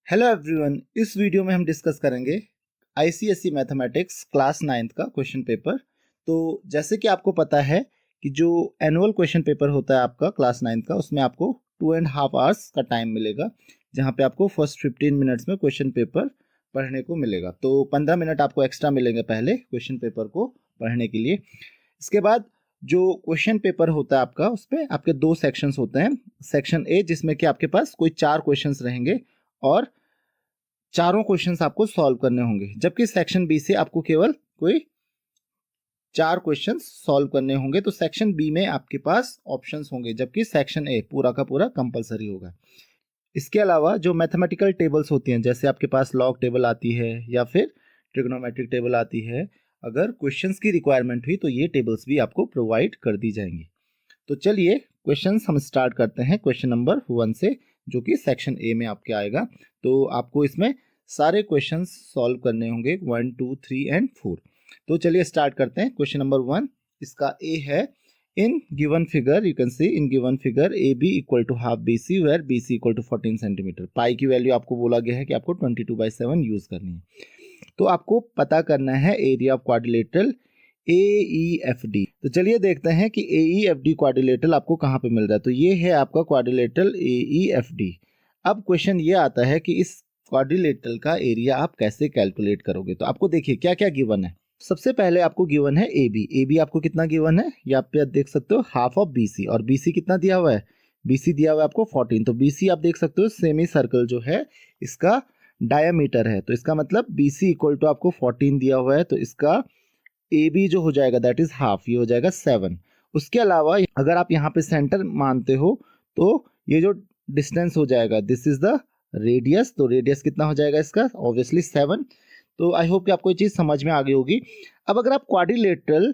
Hello everyone, इस video में हम डिस्कस करेंगे आईसीएसई मैथमेटिक्स क्लास 9th का क्वेश्चन पेपर। तो जैसे कि आपको पता है कि जो एनुअल क्वेश्चन पेपर होता है आपका क्लास 9th का, उसमें आपको 2.5 आवर्स का टाइम मिलेगा, जहां पे आपको फर्स्ट 15 मिनट्स में क्वेश्चन पेपर पढ़ने को मिलेगा। तो 15 मिनट आपको एक्स्ट्रा मिलेंगे पहले क्वेश्चन पेपर को पढ़ने के लिए। इसके बाद जो क्वेश्चन पेपर होता है आपका, उसमें आपके दो सेक्शंस होते हैं। सेक्शन ए जिसमें कि आपके पास कोई 4 क्वेश्चंस रहेंगे और चारों क्वेश्चंस आपको सॉल्व करने होंगे, जबकि सेक्शन बी से आपको केवल कोई 4 क्वेश्चंस सॉल्व करने होंगे। तो सेक्शन बी में आपके पास ऑप्शंस होंगे, जबकि सेक्शन ए पूरा का पूरा कंपलसरी होगा। इसके अलावा जो मैथमेटिकल टेबल्स होती हैं, जैसे आपके पास लॉग टेबल आती है या फिर ट्रिग्नोमेट्रिक टेबल आती है, अगर क्वेश्चंस की रिक्वायरमेंट हुई तो ये टेबल्स भी आपको प्रोवाइड कर दी जाएंगी। तो चलिए क्वेश्चंस हम स्टार्ट करते हैं क्वेश्चन नंबर 1 से, जो कि सेक्शन ए में आपके आएगा। तो आपको इसमें सारे क्वेश्चंस सॉल्व करने होंगे 1, 2, 3 एंड 4। तो चलिए स्टार्ट करते हैं। क्वेश्चन नंबर 1, इसका ए है, in given figure you can see in given figure A B equal to half B C where B C equal to 14 centimetre. Pi की वैल्यू आपको बोला गया है कि आपको 22/7 यूज करनी है। तो आपको पता करना है एरिया ऑफ क्वाड्रिलेटरल AEFD। तो चलिए देखते हैं कि AEFD क्वाड्रिलेटरल आपको कहाँ पे मिल रहा है। तो ये है आपका क्वाड्रिलेटरल AEFD। अब क्वेश्चन ये आता है कि इस क्वाड्रिलेटरल का एरिया आप कैसे कैलकुलेट करोगे। तो आपको देखिए क्या क्या गिवन है। सबसे पहले आपको गिवन है AB आपको कितना गिवन है, ये आप पे देख सकते हो, हाफ ऑफ BC। और BC कितना दिया हुआ है, BC दिया हुआ है आपको 14। तो BC आप देख सकते हो सेमी सर्कल जो है इसका डायामीटर है। तो इसका मतलब BC इक्वल टू आपको 14 दिया हुआ है, तो इसका ए बी जो हो जाएगा दैट इज हाफ, ये हो जाएगा 7। उसके अलावा अगर आप यहाँ पे सेंटर मानते हो तो ये जो डिस्टेंस हो जाएगा दिस इज द रेडियस। तो रेडियस कितना हो जाएगा इसका, ऑब्वियसली 7। तो आई होप कि आपको ये चीज समझ में आ गई होगी। अब अगर आप क्वाड्रिलेटरल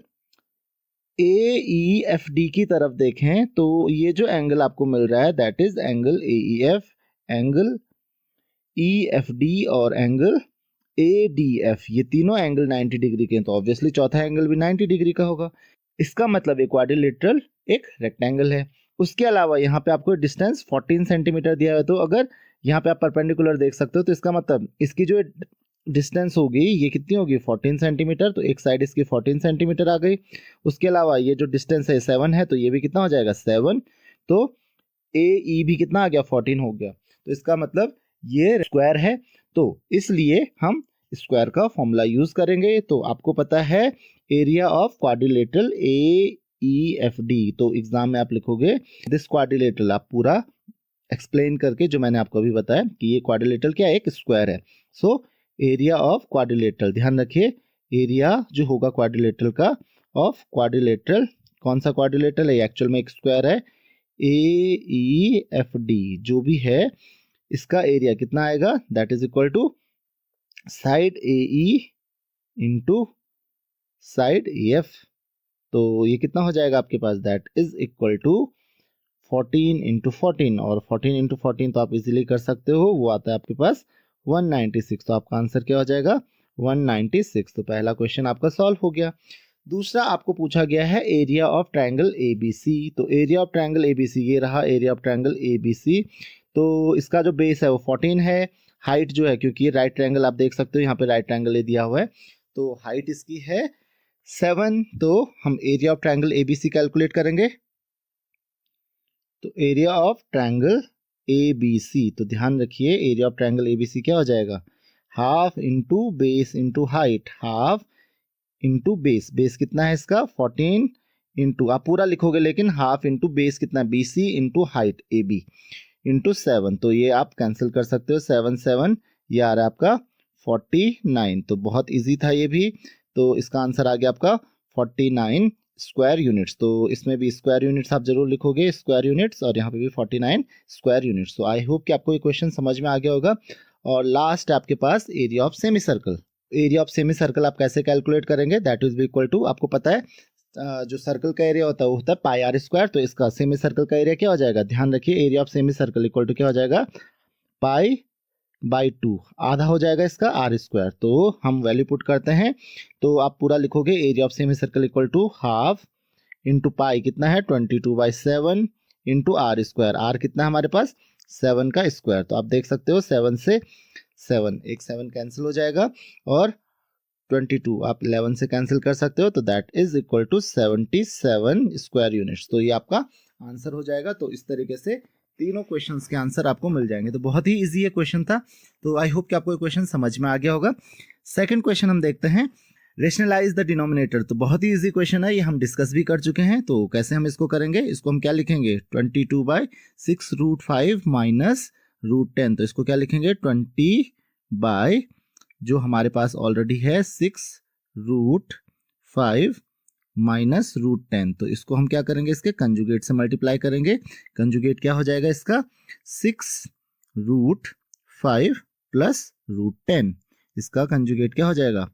AEFD की तरफ देखें तो ये जो एंगल आपको मिल रहा है that is angle AEF, angle EFD और एंगल ADF। ये तीनों एंगल 90 डिग्री के हैं, तो ऑब्वियसली चौथा एंगल भी 90 डिग्री का होगा। इसका मतलब एक क्वाड्रिलेटरल एक रेक्टेंगल है। उसके अलावा यहाँ पे आपको डिस्टेंस 14 सेंटीमीटर दिया है। तो अगर यहाँ पे आप परपेंडिकुलर देख सकते हो तो इसका मतलब इसकी जो डिस्टेंस होगी ये कितनी होगी, 14 सेंटीमीटर। तो एक साइड इसकी 14 सेंटीमीटर आ गई। उसके अलावा ये जो डिस्टेंस है 7 है, तो ये भी कितना हो जाएगा 7। तो AE भी कितना आ गया, 14 हो गया। तो इसका मतलब ये स्क्वायर है, तो इसलिए हम स्क्वायर का फॉर्मूला यूज करेंगे। तो आपको पता है एरिया ऑफ क्वाड्रिलेटरल AEFD। तो एग्जाम में आप लिखोगे दिस क्वाड्रिलेटरल, आप पूरा एक्सप्लेन करके जो मैंने आपको अभी बताया कि ये क्वाड्रिलेटरल क्या है, एक स्क्वायर है। सो एरिया ऑफ क्वाड्रिलेटरल, ध्यान रखिए एरिया जो होगा क्वाड्रिलेटरल का ऑफ क्वाड्रिलेटरल, कौन सा क्वाड्रिलेटरल है, एक्चुअल में एक स्क्वायर है, AEFD जो भी है इसका एरिया कितना आएगा, that is equal to side AE into side AF। तो ये कितना हो जाएगा आपके पास, that is equal to 14 into 14, और 14 इंटू 14 तो आप इजीली कर सकते हो, वो आता है आपके पास 196। तो आपका आंसर क्या हो जाएगा, 196। तो पहला क्वेश्चन आपका सॉल्व हो गया। दूसरा आपको पूछा गया है एरिया ऑफ ट्रायंगल ABC। तो एरिया ऑफ ट्रायंगल ABC ये रहा एरिया ऑफ ट्रायंगल ABC। तो इसका जो बेस है वो 14 है, हाइट जो है, क्योंकि ये राइट ट्रायंगल आप देख सकते हो यहाँ पे राइट ट्रायंगल ये दिया हुआ है, तो हाइट इसकी है 7। तो हम area of triangle ABC calculate करेंगे। तो एरिया ऑफ ट्रायंगल ABC, तो ध्यान रखिए एरिया ऑफ ट्रायंगल ABC क्या हो जाएगा, half into base into height, half into base, base कितना है इसका 14 इंटू, आप पूरा लिखोगे लेकिन हाफ इंटू बेस कितना BC into height AB into 7। तो ये आप कैंसिल कर सकते हो, 7 7 ये आ रहा है आपका 49। तो बहुत इजी था ये भी। तो इसका आंसर आ गया आपका 49 स्क्वायर यूनिट्स। तो इसमें भी स्क्वायर यूनिट्स आप जरूर लिखोगे, स्क्वायर यूनिट्स, और यहाँ पे भी 49 स्क्वायर यूनिट्स। तो आई होप कि आपको ये क्वेश्चन समझ में आ गया होगा। और लास्ट आपके पास area of semi circle. Area of semi circle आप कैसे कैलकुलेट करेंगे, दैट इज इक्वल टू, आपको पता है जो सर्कल का एरिया होता है वो होता है पाई आर स्क्वायर। तो इसका सेमी सर्कल का एरिया क्या हो जाएगा, ध्यान रखिए area of semi circle equal to क्या हो जाएगा, पाई बाई 2, आधा हो जाएगा इसका आर स्क्वायर। तो हम वैल्यू पुट करते हैं, तो आप पूरा लिखोगे area of semi circle equal to half into pi कितना है 22/7 इंटू आर स्क्वायर। आर कितना है हमारे पास 7 का स्क्वायर। तो आप देख सकते हो 7 से 7, एक 7 कैंसिल हो जाएगा और 22 आप 11 से कैंसिल कर सकते हो, तो that is equal to 77 square units. तो ये आपका आंसर हो जाएगा। तो इस तरीके से तीनों क्वेश्चंस के आंसर आपको मिल जाएंगे। तो बहुत ही इजी ये क्वेश्चन था। तो आई होप कि आपको ये क्वेश्चन समझ में आ गया होगा। सेकंड क्वेश्चन हम देखते हैं, रेशनलाइज द डिनोमिनेटर। तो बहुत ही इजी क्वेश्चन है, ये हम डिस्कस भी कर चुके हैं। तो कैसे हम इसको करेंगे, इसको हम क्या लिखेंगे, 22/6√5 माइनस √10। तो इसको क्या लिखेंगे, 20 जो हमारे पास ऑलरेडी है 6√5 माइनस √10। तो इसको हम क्या करेंगे, इसके कंजुगेट से मल्टीप्लाई करेंगे। कंजुगेट क्या हो जाएगा इसका, 6√5 प्लस √10। इसका कंजुगेट क्या हो जाएगा,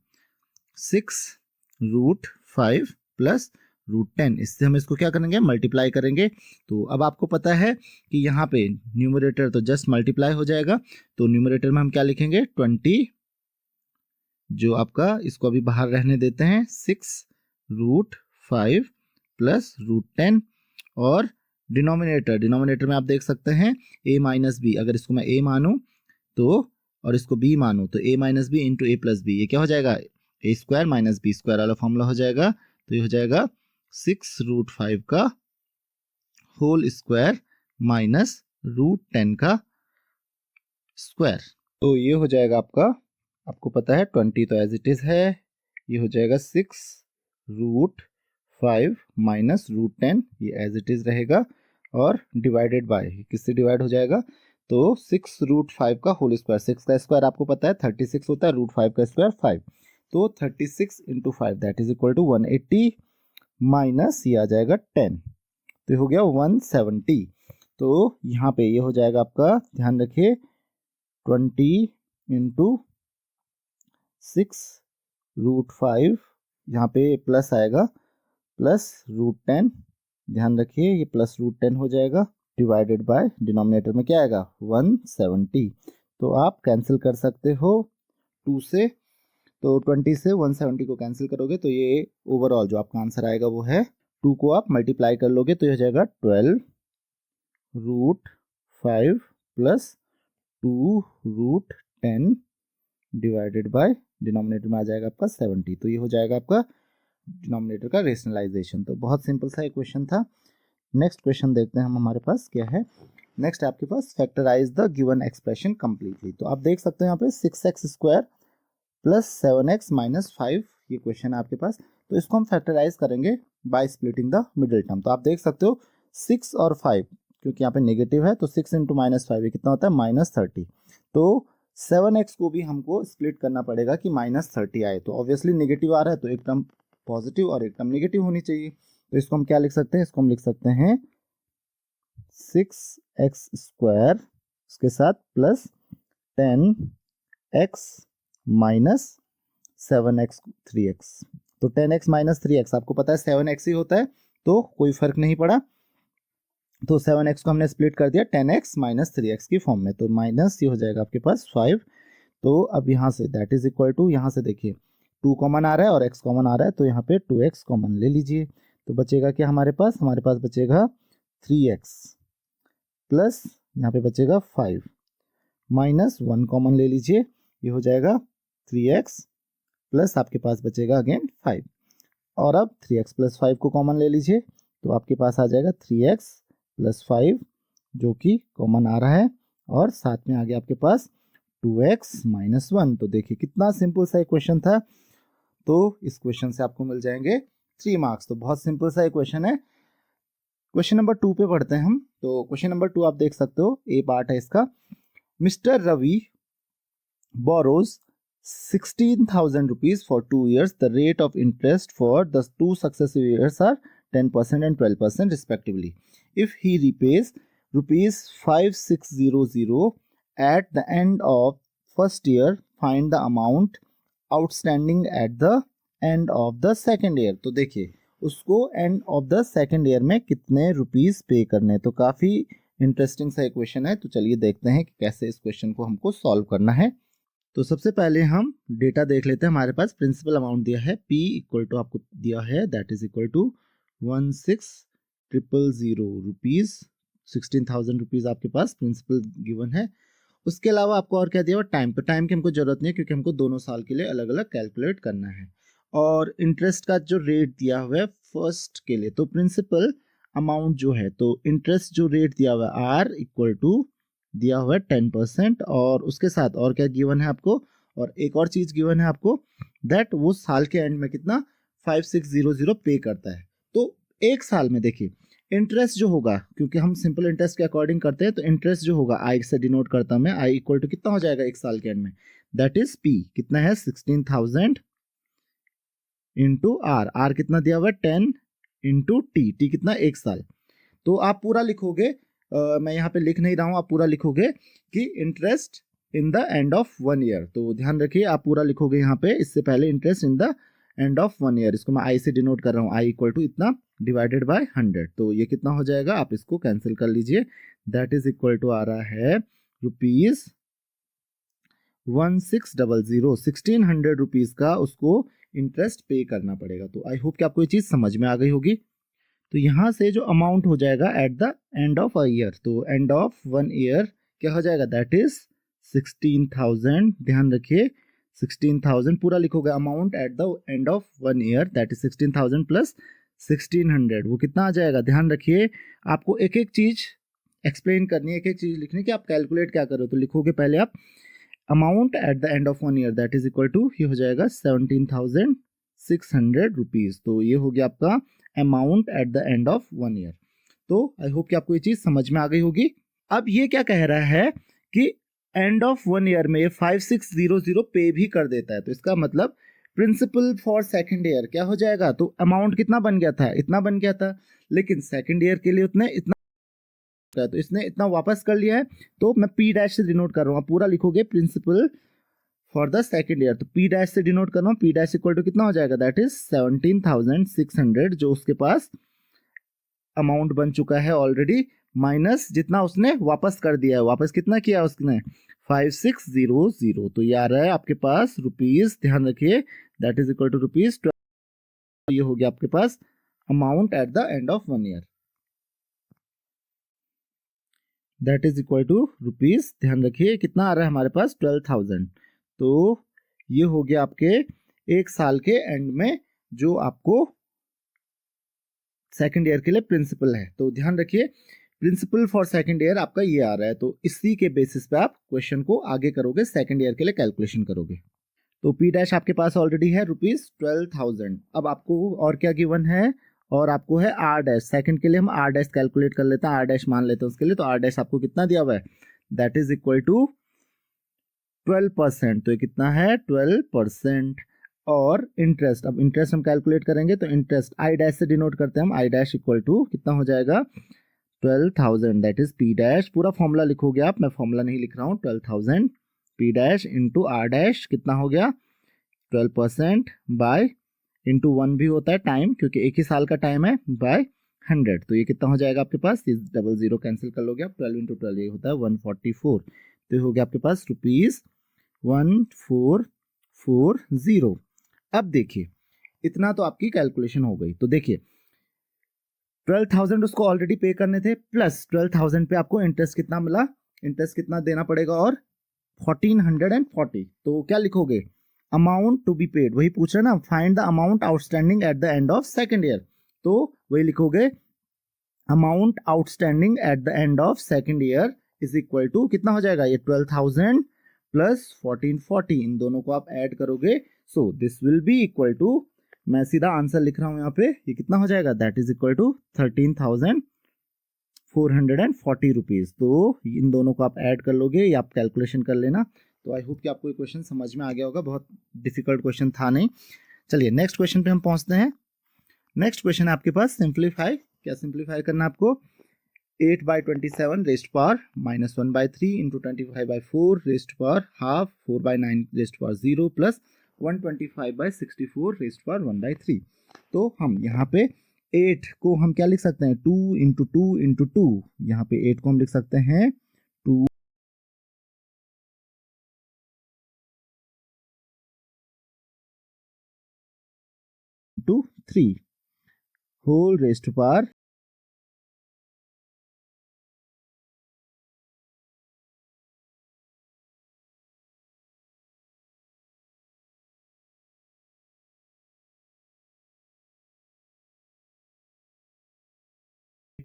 6√5 प्लस √10। इससे हम इसको क्या करेंगे, मल्टीप्लाई करेंगे। तो अब आपको पता है कि यहाँ पे न्यूमरेटर तो जस्ट मल्टीप्लाई हो जाएगा। तो न्यूमरेटर में हम क्या लिखेंगे, 20, जो आपका, इसको अभी बाहर रहने देते हैं, 6√5 प्लस √10। और डिनोमिनेटर में आप देख सकते हैं a माइनस बी। अगर इसको मैं a मानूं तो, और इसको b मानूं तो a minus B into a plus B, ये क्या हो जाएगा, a square minus b square वाला फॉर्मूला हो जाएगा। तो ये हो जाएगा 6√5 का होल स्क्वायर माइनस √10 का स्क्वायर। तो ये हो जाएगा आपको पता है 20 तो एज इट इज है। ये हो जाएगा 6√5 माइनस √10, ये एज इट इज रहेगा। और डिवाइडेड बाय, किससे डिवाइड हो जाएगा, तो 6√5 का होल स्क्वायर, 6 का स्क्वायर आपको पता है 36 होता है, √5 का स्क्वायर 5। तो 36 into 5 that is equal to 180 minus ये आ जाएगा 10, तो ये हो गया 170। तो यहाँ पे ये हो जाएगा आपका, ध्यान रखिए, 20 इंटू 6√5, यहाँ पे प्लस आएगा, प्लस √10, ध्यान रखिए ये प्लस √10 हो जाएगा, डिवाइडेड बाय डिनोमिनेटर में क्या आएगा, 170। तो आप कैंसिल कर सकते हो 2 से, तो 20 से 170 को कैंसिल करोगे तो ये ओवरऑल जो आपका आंसर आएगा वो है 2 को आप मल्टीप्लाई कर लोगे तो ये हो जाएगा 12√5 प्लस 2√10 डिवाइडेड बाय डिनोमिनेटर में आ जाएगा आपका 70। तो ये हो जाएगा आपका डिनोमिनेटर का रेशनलाइजेशन। तो बहुत सिंपल सा एक क्वेश्चन था। नेक्स्ट क्वेश्चन देखते हैं हम, हमारे पास क्या है। नेक्स्ट आपके पास, factorise the given expression completely. तो आप देख सकते हैं यहाँ पे 6x square plus 7x minus 5, ये क्वेश्चन है आपके पास। तो इसको हम फैक्टराइज करेंगे by splitting the middle term. तो आप देख सकते हो 6 और 5, क्योंकि यहाँ पे नेगेटिव है तो 6 इंटू -5 ये कितना होता है, -30। तो 7x को भी हमको स्प्लिट करना पड़ेगा कि -30 आए। तो ऑब्वियसली नेगेटिव आ रहा है तो एक टर्म पॉजिटिव और एक टर्म नेगेटिव होनी चाहिए। तो इसको हम क्या लिख सकते हैं, इसको हम लिख सकते हैं 6x स्क्वायर उसके साथ plus 10x minus 7x 3x। तो 10x माइनस 3x आपको पता है 7x ही होता है, तो कोई फर्क नहीं पड़ा। तो 7x को हमने स्प्लिट कर दिया 10x माइनस 3x की फॉर्म में, तो माइनस ये हो जाएगा आपके पास 5। तो अब यहाँ say that is equal to, यहाँ से देखिए 2 कॉमन आ रहा है और x कॉमन आ रहा है, तो यहाँ पे 2x कॉमन ले लीजिए। तो बचेगा क्या हमारे पास बचेगा 3x प्लस यहाँ पे बचेगा 5 माइनस 1 कॉमन ले लीजिए, ये हो जाएगा 3x प्लस आपके पास बचेगा अगेन 5। और अब 3x प्लस 5 को कॉमन ले लीजिए, तो आपके पास आ जाएगा 3x प्लस 5 जो कि कॉमन आ रहा है, और साथ में आ गया आपके पास 2x माइनस 1। तो देखिए कितना सिंपल सा एक क्वेश्चन था। तो इस क्वेश्चन से आपको मिल जाएंगे 3 मार्क्स। तो बहुत सिंपल सा एक क्वेश्चन है। क्वेश्चन नंबर 2 पे पढ़ते हैं हम। तो क्वेश्चन नंबर 2 आप देख सकते हो, ए पार्ट है इसका। Mister Ravi borrows 16,000 rupees for 2 years. The rate of interest for the 2 successive years are 10% and 12% respectively. If he repays rupees 5600 at the end of first year, find the amount outstanding at the end of the second year. तो देखिए उसको end of the second year में कितने rupees पे करने। तो काफ़ी interesting सा क्वेश्चन है। तो चलिए देखते हैं कि कैसे इस क्वेश्चन को हमको सॉल्व करना है। तो सबसे पहले हम डेटा देख लेते हैं। हमारे पास प्रिंसिपल अमाउंट दिया है P इक्वल टू आपको दिया है that is equal to 16,000 rupees 16,000 rupees आपके पास प्रिंसिपल गिवन है। उसके अलावा आपको और क्या दिया हुआ, टाइम। तो टाइम की हमको जरूरत नहीं है क्योंकि हमको दोनों साल के लिए अलग अलग कैलकुलेट करना है। और इंटरेस्ट का जो रेट दिया हुआ है फर्स्ट के लिए, तो प्रिंसिपल अमाउंट जो है, तो इंटरेस्ट जो रेट दिया हुआ है आर इक्वल टू दिया हुआ है 10%, और उसके साथ और क्या गिवन है आपको, और एक और चीज गिवन है आपको, दैट वो साल के एंड में कितना 5600 पे करता है। तो एक साल में देखिए इंटरेस्ट जो होगा, क्योंकि हम सिंपल इंटरेस्ट के अकॉर्डिंग करते हैं, तो इंटरेस्ट जो होगा आई से डिनोट करता हूं मैं, आई इक्वल टू कितना हो जाएगा एक साल के एंड में, दैट इज पी कितना है 16,000 इंटू आर, आर कितना दिया हुआ है 10 इंटू टी, टी कितना एक साल। तो आप पूरा लिखोगे, मैं यहाँ पे लिख नहीं रहा हूँ, आप पूरा लिखोगे कि interest in the end of 1 year. तो ध्यान रखिए आप पूरा लिखोगे यहाँ पे, इससे पहले interest in the end of 1 year, इसको मैं आई से डिनोट कर रहा हूँ, आई इक्वल टू इतना डिवाइडेड बाय 100। तो ये कितना हो जाएगा, आप इसको कैंसिल कर लीजिए, दैट इज इक्वल टू आ रहा है रुपीज 1600, 1600 रुपीज का उसको इंटरेस्ट पे करना पड़ेगा। तो आई होप कि आपको ये चीज समझ में आ गई होगी। तो यहाँ से जो अमाउंट हो जाएगा eight the end of a year, तो एंड ऑफ 1 ईयर क्या हो जाएगा, दैट इज 16,000। ध्यान रखिए 16,000 पूरा लिखोगे, amount at the end of 1 year that is 16,000 plus 1600, वो कितना आ जाएगा। ध्यान रखिए आपको एक एक चीज एक्सप्लेन करनी है, एक एक चीज लिखनी है कि आप कैलकुलेट क्या करो। तो लिखोगे पहले आप amount at the end of 1 year that is equal to, ये हो जाएगा 17,600 रुपीज। तो ये हो गया आपका amount at the end of 1 year. तो आई होप कि आपको ये चीज समझ में आ गई होगी। अब ये क्या कह रहा है कि एंड ऑफ 1 ईयर में 5600 पे भी कर देता है, तो इसका मतलब प्रिंसिपल फॉर सेकंड ईयर क्या हो जाएगा, तो अमाउंट कितना बन गया था, इतना बन गया था, लेकिन सेकंड ईयर के लिए उतने इतना, तो इसने इतना वापस कर लिया है। तो मैं पी डैश से डिनोट कर रहा हूँ, आप पूरा लिखोगे principal for the second year, तो पी डैश से डिनोट कर रहा हूँ, पी डैश इक्वल टू कितना हो जाएगा, दैट इज 17,600 जो उसके पास अमाउंट बन चुका है ऑलरेडी, माइनस जितना उसने वापस कर दिया है, वापस कितना किया उसने 5600। तो ये आ रहा है आपके पास रुपीज, ध्यान रखिए that is equal to rupees 12। ये हो गया आपके पास amount at the end of 1 year, that is equal to rupees, ध्यान रखिए कितना आ रहा है हमारे पास 12,000। तो ये हो गया आपके एक साल के एंड में जो आपको सेकंड ईयर के लिए प्रिंसिपल है। तो ध्यान रखिए प्रिंसिपल फॉर सेकंड ईयर आपका ये आ रहा है, तो इसी के बेसिस पे आप क्वेश्चन को आगे करोगे, सेकंड ईयर के लिए कैलकुलेशन करोगे। तो पी डैश आपके पास ऑलरेडी है रुपीज 12,000। अब आपको और क्या गिवन है, और आपको है आर डैश, सेकंड के लिए हम आर डैश कैलकुलेट कर लेते हैं, आर डैश मान लेते हैं उसके लिए। तो आर डैश आपको कितना दिया हुआ है, दैट इज इक्वल टू 12%। तो ये कितना है 12%। और इंटरेस्ट, अब इंटरेस्ट हम कैलकुलेट करेंगे, तो इंटरेस्ट आई डैश से डिनोट करते हैं हम, आई डैश इक्वल टू कितना हो जाएगा 12,000 दैट इज पी डैश, पूरा फॉर्मूला लिखोगे आप, मैं फॉर्मूला नहीं लिख रहा हूँ, 12,000 P dash into R dash कितना हो गया 12% बाय इंटू 1 भी होता है टाइम, क्योंकि एक ही साल का टाइम है, बाय 100। तो ये कितना हो जाएगा आपके पास, ये 00 कैंसिल कर लोगे आप, 12 इंटू 12 ये होता है 144। तो ये हो गया आपके पास रुपीज 1440। अब देखिए इतना तो आपकी कैलकुलेशन हो गई। तो देखिए 12,000 उसको ऑलरेडी पे करने थे, प्लस 12,000 पे आपको इंटरेस्ट कितना मिला, इंटरेस्ट कितना देना पड़ेगा, और 1440। तो क्या लिखोगे, अमाउंट टू बी पेड, वही पूछ रहे ना, find the amount outstanding at the end of second year. तो वही लिखोगे amount outstanding at the end of second year is equal to कितना हो जाएगा, ये 12,000 प्लस 1440, इन दोनों को आप ऐड करोगे, so this will be equal to, मैं सीधा आंसर लिख रहा हूं यहाँ पे, ये कितना हो जाएगा, that is equal to 13,440 rupees. तो इन दोनों को आप ऐड कर लोगे, या आप कैलकुलेशन कर लेना। तो आई होप कि आपको ये क्वेश्चन समझ में आ गया होगा, बहुत डिफिकल्ट क्वेश्चन था नहीं। चलिए नेक्स्ट क्वेश्चन पे हम पहुंचते हैं। नेक्स्ट क्वेश्चन है आपके पास सिंप्लीफाई, क्या सिंप्लीफाई करना है आपको, 8/27 rest power -1/3 into 25/4 rest power half 4/9 rest power 0 plus 125/64 rest power 1/3। तो हम यहाँ पे 8 को हम क्या लिख सकते हैं, 2 इंटू 2 इंटू 2, यहाँ पे 8 को हम लिख सकते हैं 2 into 3 whole rest power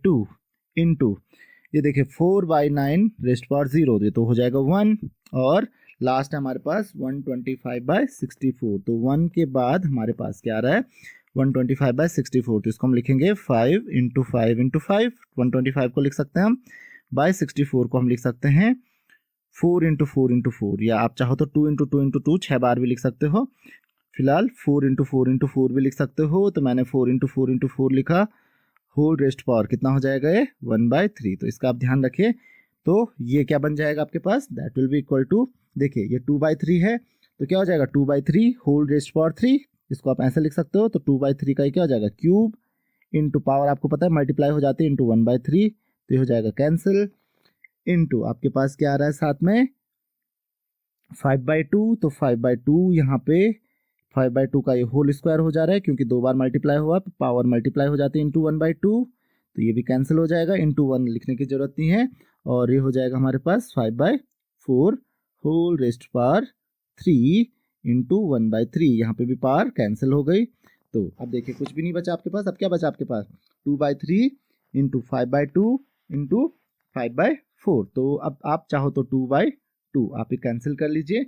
2 into ये देखिए 4/9 रेस्ट पावर 0, ये तो हो जाएगा 1, और लास्ट है हमारे पास 125/64। तो 1 के बाद हमारे पास क्या आ रहा है 125/64, तो इसको हम लिखेंगे 5 इंटू 5 इंटू 5, 125 को लिख सकते हैं हम, बाय 64 को हम लिख सकते हैं 4 इंटू 4 इंटू 4, या आप चाहो तो 2 इंटू 2 इंटू 2 6 बार भी लिख सकते हो। फिलहाल 4 इंटू 4 इंटू 4 भी लिख सकते हो, तो मैंने 4 इंटू 4 इंटू 4 लिखा, होल रेस्ट पावर कितना हो जाएगा ये 1/3। तो इसका आप ध्यान रखिए, तो ये क्या बन जाएगा आपके पास, that will be equal to, देखिए ये 2/3 है तो क्या हो जाएगा 2/3 होल रेस्ट पावर 3, इसको आप ऐसे लिख सकते हो। तो 2/3 का ये क्या हो जाएगा क्यूब, इंटू पावर आपको पता है मल्टीप्लाई हो जाती है इंटू 1/3, तो ये हो जाएगा कैंसिल, इंटू आपके पास क्या आ रहा है साथ में 5/2, तो 5/2 यहाँ पे 5/2 का ये होल स्क्वायर हो जा रहा है क्योंकि 2 बार मल्टीप्लाई हुआ, पावर मल्टीप्लाई हो जाती है इंटू 1/2, तो ये भी कैंसिल हो जाएगा, इंटू 1 लिखने की जरूरत नहीं है, और ये हो जाएगा हमारे पास 5/4 होल रेस्ट पावर 3 इंटू 1/3, यहाँ पे भी पावर कैंसिल हो गई। तो अब देखिए कुछ भी नहीं बचा आपके पास, अब क्या बचा आपके पास 2/3 इंटू 5/2 इंटू 5/4, तो अब आप चाहो तो 2/2 आप ये कैंसिल कर लीजिए,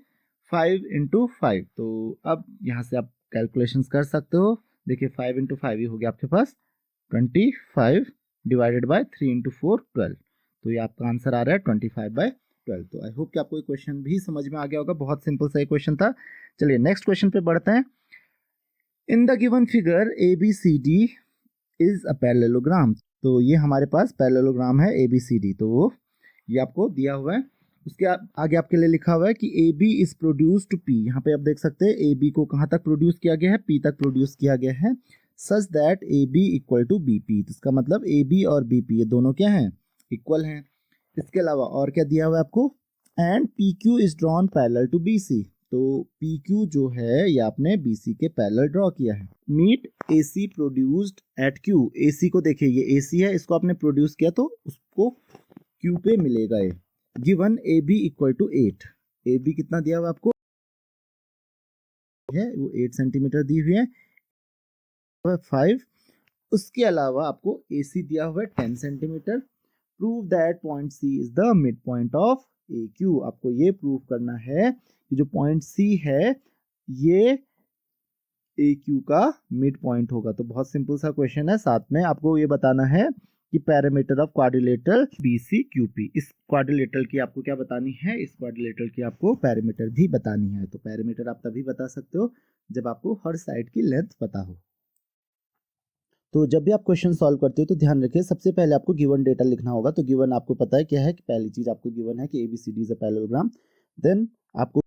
5 इंटू 5, तो अब यहाँ से आप कैलकुलेशंस कर सकते हो। देखिए 5 इंटू 5 ही हो गया आपके पास 25 डिवाइडेड बाय 3 इंटू 4 12, तो ये आपका आंसर आ रहा है 25/12। तो आई होप कि आपको ये क्वेश्चन भी समझ में आ गया होगा, बहुत सिंपल सा ये क्वेश्चन था। चलिए नेक्स्ट क्वेश्चन पे बढ़ते हैं। In the given figure ABCD is a parallelogram, तो ये हमारे पास पैरेललोग्राम है ABCD, तो ये आपको दिया हुआ है। उसके आगे आपके लिए लिखा हुआ है कि AB is produce to P, यहाँ पे आप देख सकते हैं AB को कहाँ तक प्रोड्यूस किया गया है, P तक प्रोड्यूस किया गया है, such that AB equal to BP, तो इसका मतलब AB और BP ये दोनों क्या हैं इक्वल हैं। इसके अलावा और क्या दिया हुआ है आपको, and PQ is drawn parallel to BC, तो PQ जो है ये आपने BC के पैरेलल ड्रॉ किया है। Meet AC produced at Q, AC को देखिए ये AC है, इसको आपने प्रोड्यूस किया तो उसको Q पे मिलेगा ये। Given AB equal to 8, AB कितना दिया हुआ आपको है वो 8 सेंटीमीटर दी हुई है, 5, उसके अलावा आपको AC दिया हुआ है 10 centimetre. Prove that point C is the mid point of AQ, आपको ये प्रूव करना है कि जो पॉइंट C है ये AQ का मिड पॉइंट होगा। तो बहुत सिंपल सा क्वेश्चन है, साथ में आपको ये बताना है कि पैरामीटर ऑफ क्वाड्रिलेटरल BCQP, इस क्वाड्रिलेटरल की आपको क्या बतानी है, इस क्वाड्रिलेटरल की आपको पैरामीटर भी बतानी है। तो पैरामीटर आप तभी बता सकते हो जब आपको हर साइड की लेंथ पता हो। तो जब भी आप क्वेश्चन सॉल्व करते हो तो ध्यान रखिए सबसे पहले आपको गिवन डेटा लिखना होगा। तो गिवन आपको पता है क्या है कि पहली चीज आपको गिवन है कि ABCD is a parallelogram, then आपको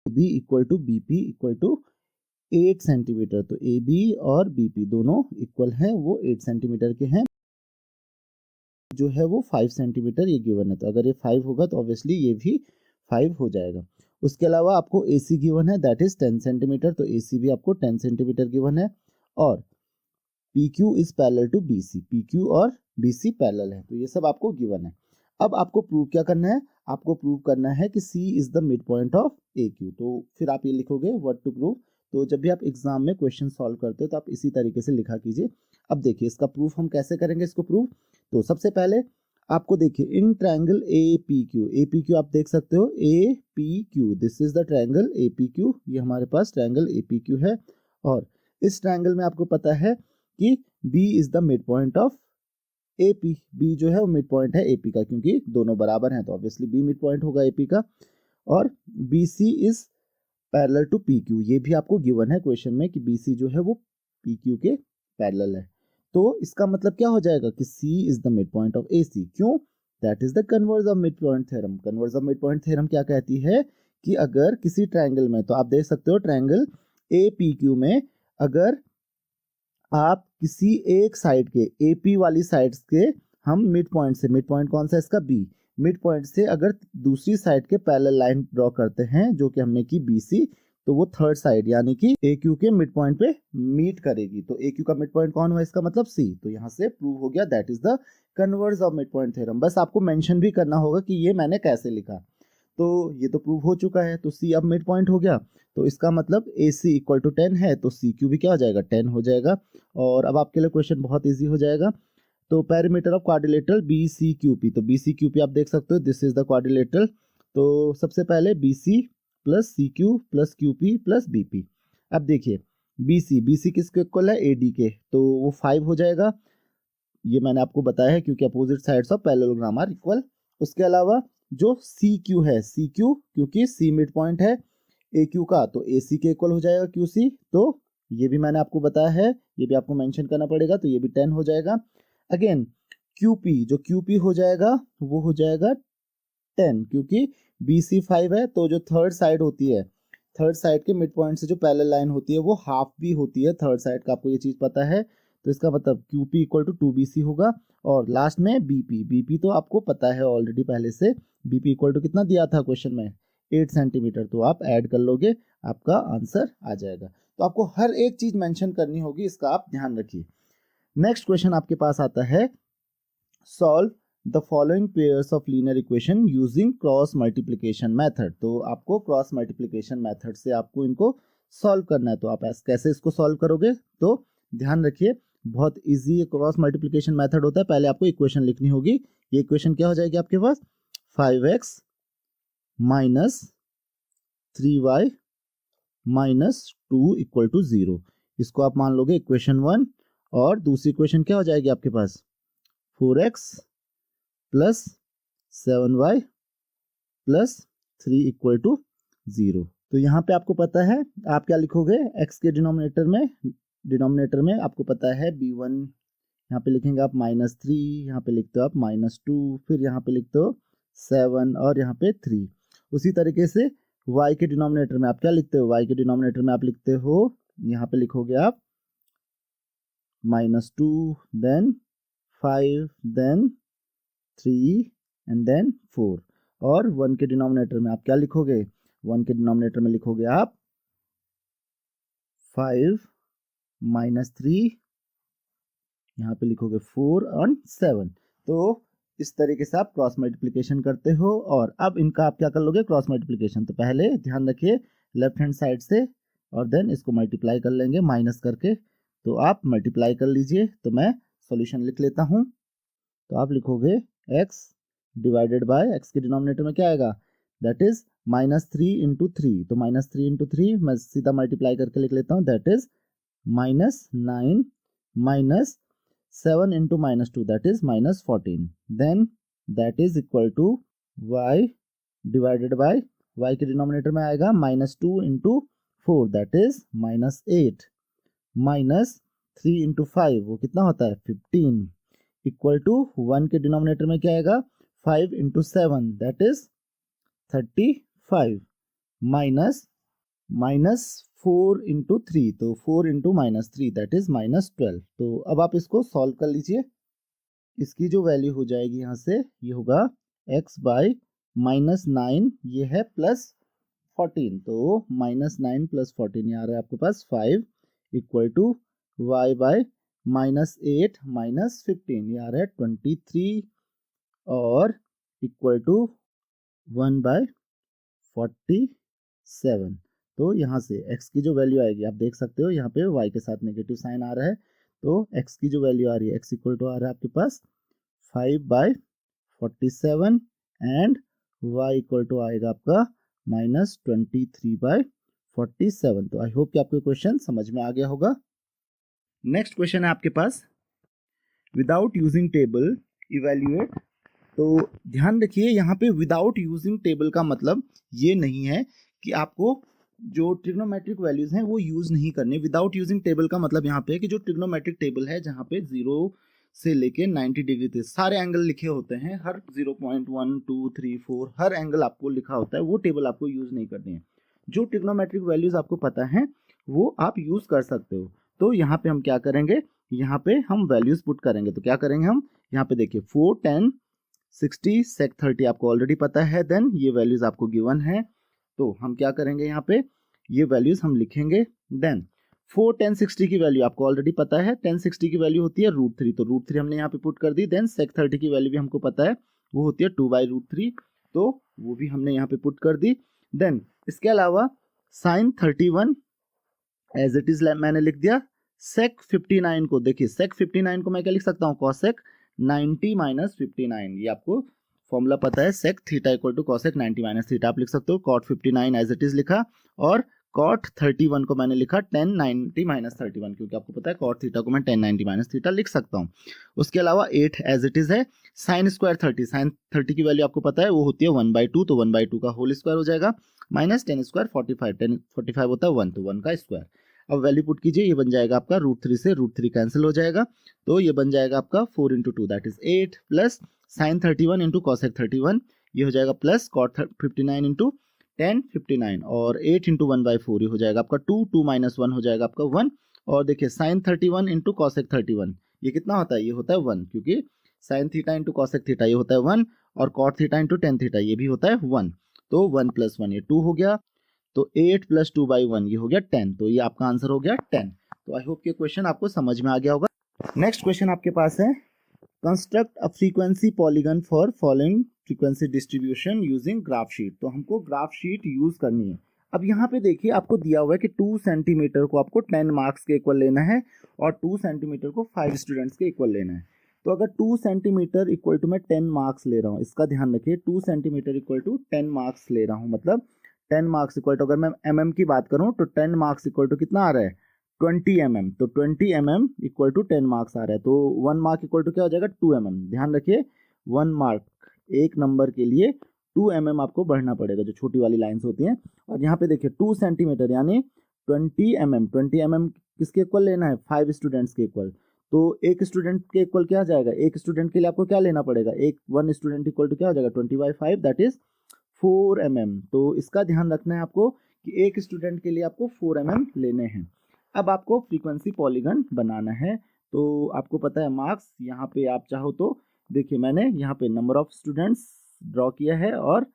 B equal to BP equal to 8 centimetre, तो AB और BP दोनों इक्वल हैं, वो 8 सेंटीमीटर के हैं, जो है वो 5 सेंटीमीटर ये गिवन है, तो अगर ये 5 होगा तो ऑब्वियसली ये भी 5 हो जाएगा। उसके अलावा आपको AC गिवन है दैट इज 10 सेंटीमीटर, तो AC भी आपको 10 सेंटीमीटर गिवन है, और PQ is parallel to BC, PQ और BC पैरेलल है, तो ये सब आपको गिवन है। अब आपको प्रूव क्या करना है, आपको प्रूव करना है कि C is the mid point of AQ, तो फिर आप ये लिखोगे व्हाट टू प्रूव। तो जब भी आप एग्जाम में क्वेश्चन सॉल्व करते हो तो आप इसी तरीके से लिखा कीजिए। अब देखिए इसका प्रूफ हम कैसे करेंगे इसको प्रूव, तो सबसे पहले आपको देखिए इन ट्रायंगल APQ आप देख सकते हो APQ, this is the triangle APQ, ये हमारे पास ट्रायंगल APQ है, और इस ट्रायंगल में आपको पता है कि B is the mid point of AP, B जो है वो मिड पॉइंट है AP का, क्योंकि दोनों बराबर हैं तो ऑब्वियसली B मिड पॉइंट होगा AP का, और BC is parallel to PQ, ये भी आपको गिवन है क्वेश्चन में कि BC जो है वो PQ के पैरेलल है। तो इसका मतलब क्या हो जाएगा कि C is the mid point of AC, क्यों, that is the converse of mid point theorem. Converse of mid point theorem क्या कहती है कि अगर किसी ट्रायंगल में, तो आप देख सकते हो ट्रायंगल APQ में अगर आप किसी एक साइड के AP वाली साइड्स के हम मिड पॉइंट से, मिड पॉइंट कौन सा है इसका B, मिड पॉइंट से अगर दूसरी साइड के पैरेलल लाइन ड्रॉ करते हैं जो कि हमने की BC, तो वो थर्ड साइड यानी कि AQ के मिड पॉइंट पे मीट करेगी। तो AQ का मिड पॉइंट कौन हुआ इसका मतलब C, तो यहाँ से प्रूव हो गया that is the converse of mid point theorem. बस आपको मेंशन भी करना होगा कि ये मैंने कैसे लिखा, तो ये तो प्रूव हो चुका है, तो C अब मिड पॉइंट हो गया, तो इसका मतलब AC इक्वल टू 10 है, तो CQ भी क्या हो जाएगा 10 हो जाएगा। और अब आपके लिए क्वेश्चन बहुत ईजी हो जाएगा, तो पेरीमीटर ऑफ क्वाड्रिलेटरल BCQP, तो BCQP आप देख सकते हो, दिस इज द क्वाड्रिलेटरल। तो सबसे पहले BC plus CQ plus QP plus BP। अब देखिए BC किसके इक्वल है, AD के, तो वो 5 हो जाएगा। ये मैंने आपको बताया है क्योंकि opposite sides of parallelogram are equal. उसके अलावा जो CQ है, CQ क्योंकि C मिड पॉइंट है AQ का, तो AC के इक्वल हो जाएगा QC। तो ये भी मैंने आपको बताया है, ये भी आपको मेंशन करना पड़ेगा, तो ये भी 10 हो जाएगा। अगेन QP, जो QP हो जाएगा वो हो जाएगा 10, क्योंकि BC 5 है, तो जो थर्ड साइड होती है, थर्ड साइड के मिड पॉइंट से जो पैरेलल लाइन होती है वो हाफ भी होती है थर्ड साइड का, आपको ये चीज़ पता है। तो इसका मतलब QP इक्वल टू 2BC होगा। और लास्ट में BP तो आपको पता है ऑलरेडी पहले से, BP इक्वल टू कितना दिया था क्वेश्चन में, 8 सेंटीमीटर, तो आप ऐड कर लोगे, आपका आंसर आ जाएगा। तो आपको हर एक चीज मेंशन करनी होगी, इसका आप ध्यान रखिए। नेक्स्ट क्वेश्चन आपके पास आता है, solve the following pairs of linear equation using cross multiplication method. तो आपको क्रॉस मल्टीप्लिकेशन मेथड से आपको इनको सॉल्व करना है। तो आप कैसे इसको सॉल्व करोगे, तो ध्यान रखिए, बहुत इजी क्रॉस मल्टीप्लिकेशन मेथड होता है। पहले आपको इक्वेशन लिखनी होगी। ये इक्वेशन क्या हो जाएगी आपके पास, 5x माइनस 3y माइनस 2 इक्वल टू 0। इसको आप मान लोगे इक्वेशन 1। और दूसरी इक्वेशन क्या हो जाएगी आपके पास, 4x प्लस 7y प्लस 3 इक्वल टू 0। तो यहाँ पे आपको पता है आप क्या लिखोगे, x के डिनोमिनेटर में आपको पता है b1, यहाँ पे लिखेंगे आप -3, यहाँ पे लिखते हो आप -2, फिर यहाँ पे लिखते हो 7 और यहाँ पे 3। उसी तरीके से y के डिनोमिनेटर में आप क्या लिखते हो, y के डिनोमिनेटर में आप लिखते हो, यहाँ पे लिखोगे आप -2 देन 5 देन 3 एंड देन 4। और 1 के डिनोमिनेटर में आप क्या लिखोगे, 1 के डिनोमिनेटर में लिखोगे आप 5 -3, यहाँ पे लिखोगे 4 और 7। तो इस तरीके से आप क्रॉस मल्टीप्लिकेशन करते हो। और अब इनका आप क्या कर लोगे, क्रॉस मल्टीप्लिकेशन। तो पहले ध्यान रखिए लेफ्ट हैंड साइड से, और देन इसको मल्टीप्लाई कर लेंगे माइनस करके। तो आप मल्टीप्लाई कर लीजिए, तो मैं सॉल्यूशन लिख लेता हूँ। तो आप लिखोगे x डिवाइडेड बाय, x के डिनोमिनेटर में क्या आएगा, दैट इज -3 इंटू 3। तो -3 इंटू 3 मैं सीधा मल्टीप्लाई करके लिख लेता हूँ, that is -9 minus 7 into -2 that is -14। Then that is equal to y divided by, y के डिनोमिनेटर में आएगा -2 into 4 that is -8 minus 3 into 5 वो कितना होता है 15 इक्वल टू 1 के डिनोमिनेटर में क्या आएगा 5 into 7 that is 35 minus 4 into 3, तो 4 इंटू -3 दैट इज -12। तो अब आप इसको सॉल्व कर लीजिए। इसकी जो वैल्यू हो जाएगी यहाँ से, ये होगा x बाई -9, ये है +14, तो -9 + 14 ये आ रहा है आपके पास 5 इक्वल टू y बाई -8 -15 ये आ रहा है 23 और इक्वल टू 1 बाई 47। तो यहाँ से x की जो वैल्यू आएगी आप देख सकते हो, यहाँ पे y के साथ नेगेटिव साइन आ रहा है, तो x की जो वैल्यू आ रही है x इक्वल टू आ रहा है आपके पास 5/47 एंड y इक्वल टू आएगा आपका -23/47। तो आई होप कि आपको क्वेश्चन समझ में आ गया होगा। नेक्स्ट क्वेश्चन है आपके पास, विदाउट यूजिंग टेबल इवेल्युएट। तो ध्यान रखिए यहाँ पे विदाउट यूजिंग टेबल का मतलब ये नहीं है कि आपको जो ट्रिग्नोमेट्रिक वैल्यूज हैं वो यूज नहीं करने। विदाउट यूजिंग टेबल का मतलब यहाँ पे है कि जो ट्रिग्नोमेट्रिक टेबल है जहाँ पे 0 से लेके 90 डिग्री तक सारे एंगल लिखे होते हैं, हर 0.1 2 3 4 हर एंगल आपको लिखा होता है, वो टेबल आपको यूज नहीं करनी है। जो ट्रिग्नोमेट्रिक वैल्यूज आपको पता है वो आप यूज कर सकते हो। तो यहाँ पे हम क्या करेंगे, यहाँ पे हम वैल्यूज पुट करेंगे। तो क्या करेंगे हम, यहाँ पे देखिए 4 10 60 sec 30 आपको ऑलरेडी पता है, देन ये वैल्यूज आपको गिवन है। तो हम क्या करेंगे, यहाँ पे ये वैल्यूज हम लिखेंगे। देन 4 10 60 की वैल्यू आपको ऑलरेडी पता है, 10 60 की वैल्यू होती है √3, तो √3 हमने यहाँ पे पुट कर दी। देन sec 30 की वैल्यू भी हमको पता है, वो होती है 2/√3, तो वो भी हमने यहाँ पे पुट कर दी। देन इसके अलावा sin 31 एज इट इज मैंने लिख दिया। sec 59 को देखिए, sec 59 को मैं क्या लिख सकता हूँ, cosec 90 माइनस 59, ये आपको फॉर्मूला पता है, sec theta equal to cosec 90 minus theta. आप लिख सकते हो कॉट 59 एज इट इज लिखा, और कॉट 31 को मैंने लिखा 10 90 माइनस 31, क्योंकि आपको पता है कॉट थीटा को मैं 10 90 माइनस थीटा लिख सकता हूँ। उसके अलावा 8 एज इट इज है, साइन स्क्वायर 30, साइन 30 की वैल्यू आपको पता है वो होती है 1/2, तो 1/2 का होल स्क्वायर हो जाएगा, माइनस 10 स्क्वायर 45, 10 45 होता है 1, तो 1 का स्क्वायर। अब वैल्यू पुट कीजिए, ये बन जाएगा आपका √3 से √3 कैंसिल हो जाएगा, तो ये बन जाएगा आपका 4 × 2 that is 8, plus sign 31 into cosec 31, ये हो जाएगा प्लस कॉट 59 इंटू 10 59, और 8 इंटू 1/4 ये हो जाएगा आपका 2, 2 माइनस 1 हो जाएगा आपका 1, और देखिए साइन 31 इंटू कॉसेक 31 ये कितना होता है, ये होता है 1, क्योंकि sine theta into cosec theta ये होता है 1, और cot theta into tan theta ये भी होता है 1, तो 1 + 1 ये 2 हो गया, तो 8 + 2/1 ये हो गया 10, तो ये आपका आंसर हो गया 10। तो आई होप कि क्वेश्चन आपको समझ में आ गया होगा। नेक्स्ट क्वेश्चन आपके पास है, construct a frequency polygon for following frequency distribution using graph sheet. तो हमको ग्राफ शीट यूज करनी है। अब यहाँ पे देखिए आपको दिया हुआ है कि 2 सेंटीमीटर को आपको 10 मार्क्स के इक्वल लेना है, और 2 सेंटीमीटर को 5 स्टूडेंट्स के इक्वल लेना है। तो अगर 2 सेंटीमीटर इक्वल टू मैं 10 मार्क्स ले रहा हूँ, इसका ध्यान रखिए, 2 सेंटीमीटर इक्वल टू 10 मार्क्स ले रहा हूँ, मतलब 10 मार्क्स इक्वल टू, अगर मैं mm की बात करूँ तो 10 मार्क्स इक्वल टू कितना आ रहा है, 20 mm, तो 20 mm इक्वल टू 10 मार्क्स आ रहा है, तो 1 मार्क इक्वल टू क्या हो जाएगा 2 mm। ध्यान रखिए 1 मार्क एक नंबर के लिए 2 mm आपको बढ़ना पड़ेगा, जो छोटी वाली लाइंस होती हैं। और यहाँ पे देखिए 2 सेंटीमीटर यानी 20 mm किसके इक्वल लेना है, 5 स्टूडेंट्स के इक्वल। तो एक स्टूडेंट के इक्वल क्या आ जाएगा, एक स्टूडेंट के लिए आपको क्या लेना पड़ेगा, एक 1 स्टूडेंट इक्वल टू क्या हो जाएगा 20/5 दैट इज 4 mm। तो इसका ध्यान रखना है आपको कि एक स्टूडेंट के लिए आपको 4 mm लेने हैं। अब आपको फ्रीक्वेंसी पॉलीगन बनाना है, तो आपको पता है मार्क्स, यहाँ पे आप चाहो तो देखिए मैंने यहाँ पे नंबर ऑफ स्टूडेंट्स ड्रॉ किया है, और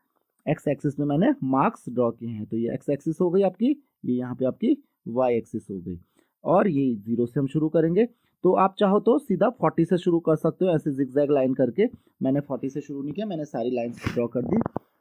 एक्स एक्सिस में मैंने मार्क्स ड्रॉ किए हैं, तो ये एक्स एक्सिस हो गई आपकी, ये यहाँ पे आपकी वाई एक्सिस हो गई, और ये 0 से हम शुरू करेंगे। तो आप चाहो तो सीधा 40 से शुरू कर सकते हो, ऐसे जिगजैग लाइन करके। मैंने 40 से शुरू नहीं किया, मैंने सारी लाइन्स ड्रॉ कर दी।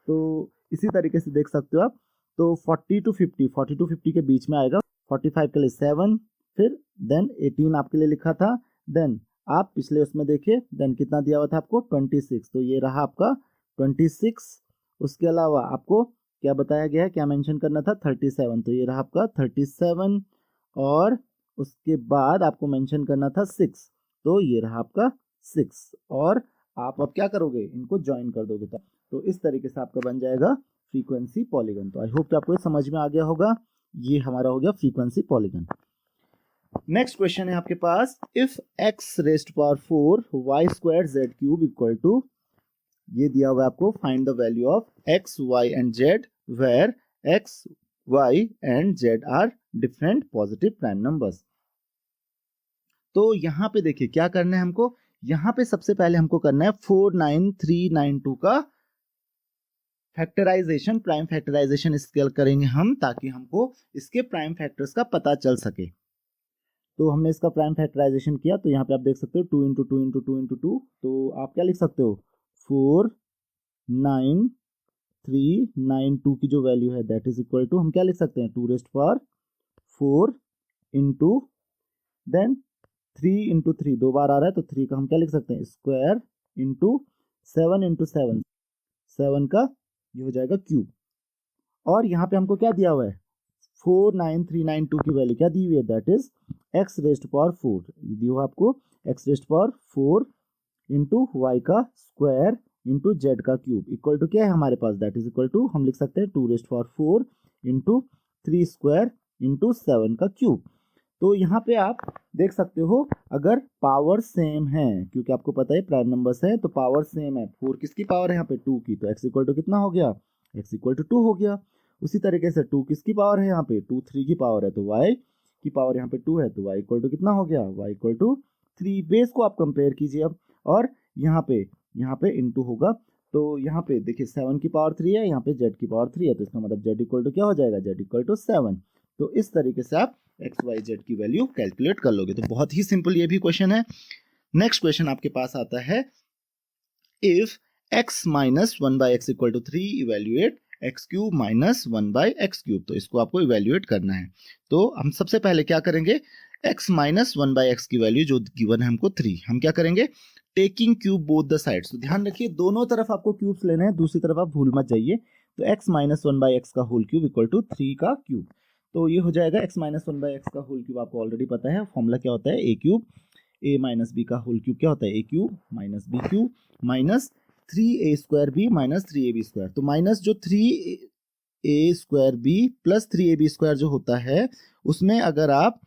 तो इसी तरीके से देख सकते हो आप, तो 40 to 50 के बीच में आएगा, 45 के लिए 7, फिर देन 18 आपके लिए लिखा था, देन आप पिछले उसमें देखिए, देन कितना दिया हुआ था आपको 26, तो ये रहा आपका 26। उसके अलावा आपको क्या बताया गया है, क्या मेंशन करना था 37, तो ये रहा आपका 37, और उसके बाद आपको मेंशन करना था 6, तो ये रहा आपका 6, और आप अब क्या करोगे, इनको ज्वाइन कर दोगे, तो इस तरीके से आपका बन जाएगा फ्रीक्वेंसी पॉलीगन। तो आई होप कि आपको समझ में आ गया होगा, ये हमारा हो गया फ्रीक्वेंसी पॉलीगन। नेक्स्ट क्वेश्चन है आपके पास, if x⁴ y² equal to, ये दिया हुआ है आपको, find the value of x, y and z where x, y and z are different positive prime numbers. तो यहाँ पे देखिए क्या करना है हमको, यहाँ पे सबसे पहले हमको करना है 49392 का फैक्टराइजेशन, प्राइम फैक्टराइजेशन इसके करेंगे हम, ताकि हमको इसके प्राइम फैक्टर्स का पता चल सके। तो हमने इसका प्राइम फैक्टराइजेशन किया, तो यहाँ पे आप देख सकते हो 2 × 2 × 2 × 2, तो आप क्या लिख सकते हो 49392 की जो वैल्यू है दैट इज इक्वल टू, हम क्या लिख सकते हैं 2⁴ इंटू, देन 3 × 3 दो बार आ रहा है, तो 3 का हम क्या लिख सकते हैं स्क्वायर, इंटू 7 × 7, 7 का ये हो जाएगा क्यूब। और यहाँ पे हमको क्या दिया हुआ है 49392 की वैल्यू क्या दी हुई है, दैट इज x⁴ दी हुआ आपको, x⁴ इंटू वाई का स्क्वायर इंटू जेड का क्यूब इक्वल टू क्या है हमारे पास, दैट इज इक्वल टू, हम लिख सकते हैं 2⁴ इंटू 3 स्क्वायर इंटू 7 का क्यूब। तो यहाँ पे आप देख सकते हो, अगर पावर सेम है, क्योंकि आपको पता है प्राइम नंबर्स है, तो पावर सेम है, 4 किसकी पावर है यहाँ पे 2 की, तो x इक्वल टू कितना हो गया, x इक्वल टू 2 हो गया। उसी तरीके से 2 किसकी पावर है यहाँ पे 2 3 की पावर है, तो y की पावर यहाँ पे 2 है, तो y इक्वल टू कितना हो गया, y इक्वल टू 3। बेस को आप कंपेयर कीजिए अब, और यहाँ पे इंटू होगा, तो यहाँ पे देखिए 7 की पावर 3 है, यहाँ पे z की पावर 3 है, तो इसका मतलब z इक्वल टू क्या हो जाएगा, z इक्वल टू 7। तो इस तरीके से आप एक्स वाई जेड की वैल्यू कैलकुलेट कर लोगे। तो बहुत ही सिंपल ये भी क्वेश्चन है। नेक्स्ट क्वेश्चन आपके पास आता है, if x minus 1/x equal to 3 evaluate x³ minus 1/x³। तो इसको आपको इवेल्युएट करना है। तो हम सबसे पहले क्या करेंगे, x माइनस 1/x की वैल्यू जो गिवन है हमको 3, हम क्या करेंगे taking cube both the sides. तो ध्यान रखिए दोनों तरफ आपको क्यूब्स लेने हैं, दूसरी तरफ आप भूल मत जाइए। तो x minus one by x का होल क्यूब इक्वल टू 3 का क्यूब। तो ये हो जाएगा x minus one by x का होल क्यूब, आपको ऑलरेडी पता है फॉर्मूला क्या होता है, A cube, A minus B का होल क्यूब क्या होता है, A cube minus B cube minus 3a² minus 3ab²। तो माइनस जो 3a² प्लस 3ab² जो होता है, उसमें अगर आप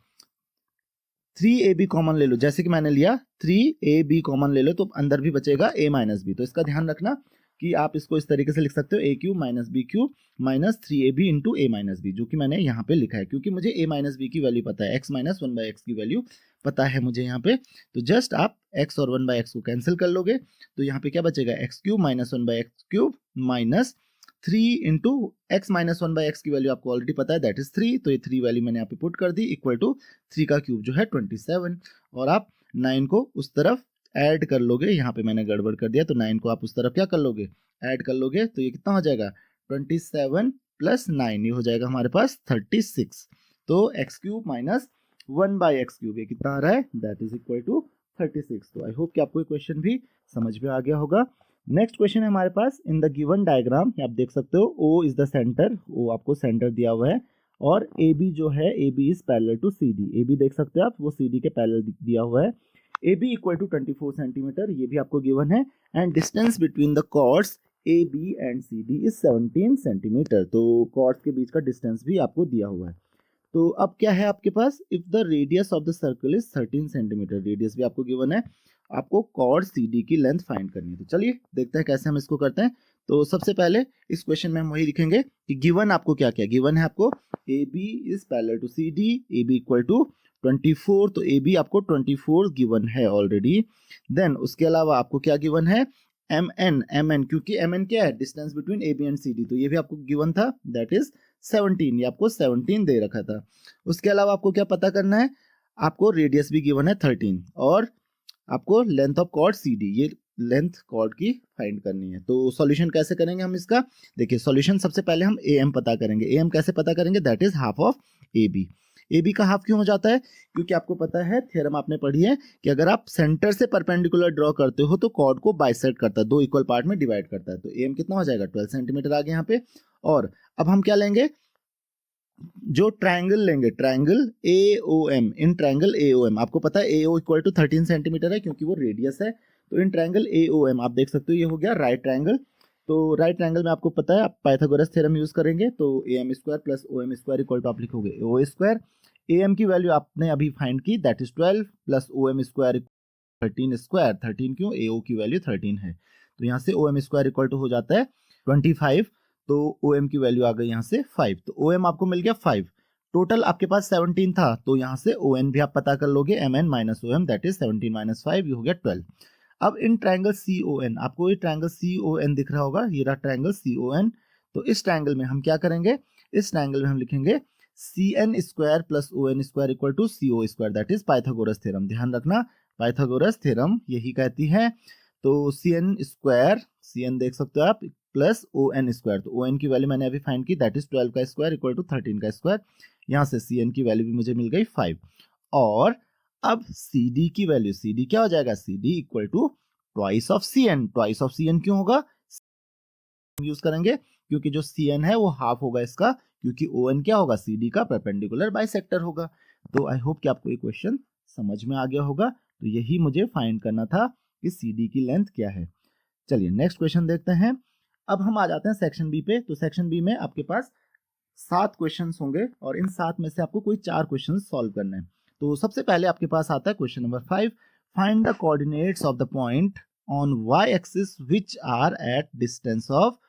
3ab कॉमन ले लो, जैसे कि मैंने लिया 3ab कॉमन ले लो, तो अंदर भी बचेगा a माइनस बी। तो इसका ध्यान रखना कि आप इसको इस तरीके से लिख सकते हो, a cube minus B cube minus 3ab into a minus B, जो कि मैंने यहाँ पे लिखा है क्योंकि मुझे a माइनस बी की वैल्यू पता है, x minus one by x की वैल्यू पता है मुझे यहाँ पे। तो जस्ट आप x और वन बाई एक्स को कैंसिल कर लोगे, तो यहाँ पे क्या बचेगा, x cube minus one by x cube minus 3 into x minus one by x की वैल्यू आपको ऑलरेडी पता है, दैट इज 3। तो ये 3 वैल्यू मैंने यहाँ पे पुट कर दी, इक्वल टू 3 का क्यूब जो है 27। और आप 9 को उस तरफ ऐड कर लोगे, यहाँ पे मैंने गड़बड़ कर दिया, तो 9 को आप उस तरफ क्या कर लोगे, ऐड कर लोगे। तो ये कितना हो जाएगा, 27 प्लस 9, ये हो जाएगा हमारे पास 36। तो x cube minus one by x cube ये कितना आ रहा है, दैट इज इक्वल टू 36। तो आई होप कि आपको ये क्वेश्चन भी समझ में आ गया होगा। नेक्स्ट क्वेश्चन है हमारे पास, इन द गिवन डायग्राम आप देख सकते हो O is the centre, O आपको सेंटर दिया हुआ है, और AB जो है AB is parallel to CD, AB देख सकते हो आप, वो CD के पैरेलल दिया हुआ है। AB इक्वल टू 24 सेंटीमीटर, ये भी आपको गिवन है, and distance between the chords AB and CD is 17 centimetre. तो कॉर्ड्स के बीच का डिस्टेंस भी आपको दिया हुआ है। तो अब क्या है आपके पास, if the radius of the circle is 13 centimetre, radius भी आपको गिवन है, आपको कॉर्ड CD की लेंथ फाइंड करनी है। तो चलिए देखते हैं कैसे हम इसको करते हैं। तो सबसे पहले इस क्वेश्चन में हम वही लिखेंगे कि गिवन आपको क्या क्या गिवन है, आपको AB is parallel to CD, AB equal to 24, तो AB आपको 24 गिवन है ऑलरेडी। देन उसके अलावा आपको क्या गिवन है, MN, क्योंकि MN क्या है, distance between AB and CD, तो ये भी आपको गिवन था, दैट इज 17, ये आपको 17 दे रखा था। उसके अलावा आपको क्या पता करना है, आपको रेडियस भी गिवन है 13, और आपको लेंथ ऑफ कॉर्ड CD, ये लेंथ कॉर्ड की फाइंड करनी है। तो सॉल्यूशन कैसे करेंगे हम इसका, देखिए सॉल्यूशन सबसे पहले हम AM पता करेंगे। AM कैसे पता करेंगे, that is half of AB। AB का हाफ क्यों हो जाता है, क्योंकि आपको पता है, थ्योरम आपने पढ़ी है कि अगर आप सेंटर से परपेंडिकुलर ड्रॉ करते हो तो कॉर्ड को बाइसेक्ट करता है, दो इक्वल पार्ट में डिवाइड करता है। तो AM कितना हो जाएगा, 12 सेंटीमीटर आ गया यहाँ पे। और अब हम क्या लेंगे, जो ट्रायंगल लेंगे, triangle AOM, in triangle AOM आपको पता है AO इक्वल टू 13 सेंटीमीटर है क्योंकि वो रेडियस है। तो इन ट्रायंगल AOM आप देख सकते हो, ये हो गया राइट ट्रायंगल। तो राइट ट्रायंगल में आपको पता है आप पाइथागोरस थ्योरम यूज करेंगे, तो AM² plus OM² equal to आप लिखोगे OA²। AM की वैल्यू आपने अभी फाइंड की, दैट इज 12 प्लस OM² 13², 13 क्यों, AO की वैल्यू 13 है, तो यहाँ से OM² इक्वल टू हो जाता है 25। तो OM की वैल्यू आ गई यहाँ से 5, तो OM आपको मिल गया 5। टोटल आपके पास 17 था, तो यहाँ से ON भी आप पता कर लोगे, MN minus OM, that is 17 minus 5, ये हो गया 12। अब इन ट्रायंगल CON, आपको ये ट्रायंगल CON दिख रहा होगा, ये रहा ट्रायंगल CON। तो इस ट्रायंगल में हम क्या करेंगे, इस ट्रायंगल में हम लिखेंगे CN² plus ON² equal to CO², that is Pythagoras theorem. ध्यान रखना, पाइथागोरस थ्योरम यही कहती है। तो CN देख सकते हो आप, प्लस ON², तो ON की वैल्यू मैंने अभी फाइंड की, दैट इज 12 का स्क्वायर इक्वल टू 13 का स्क्वायर। यहाँ से CN की वैल्यू भी मुझे मिल गई 5। और अब CD की वैल्यू, CD क्या हो जाएगा, CD equal to twice of CN। Twice of CN क्यों होगा, यूज करेंगे क्योंकि जो CN है वो हाफ होगा इसका, क्योंकि ON क्या होगा, CD का परपेंडिकुलर बाइसेक्टर होगा। तो आई होप कि आपको ये क्वेश्चन समझ में आ गया होगा। तो यही मुझे फाइंड करना था कि CD की लेंथ क्या है। चलिए नेक्स्ट क्वेश्चन देखते हैं। अब हम आ जाते हैं सेक्शन बी पे। तो सेक्शन बी में आपके पास 7 क्वेश्चंस होंगे और इन 7 में से आपको कोई 4 क्वेश्चंस सॉल्व करने हैं। तो सबसे पहले आपके पास आता है question number 5, find the coordinates of the point on y axis which are at distance of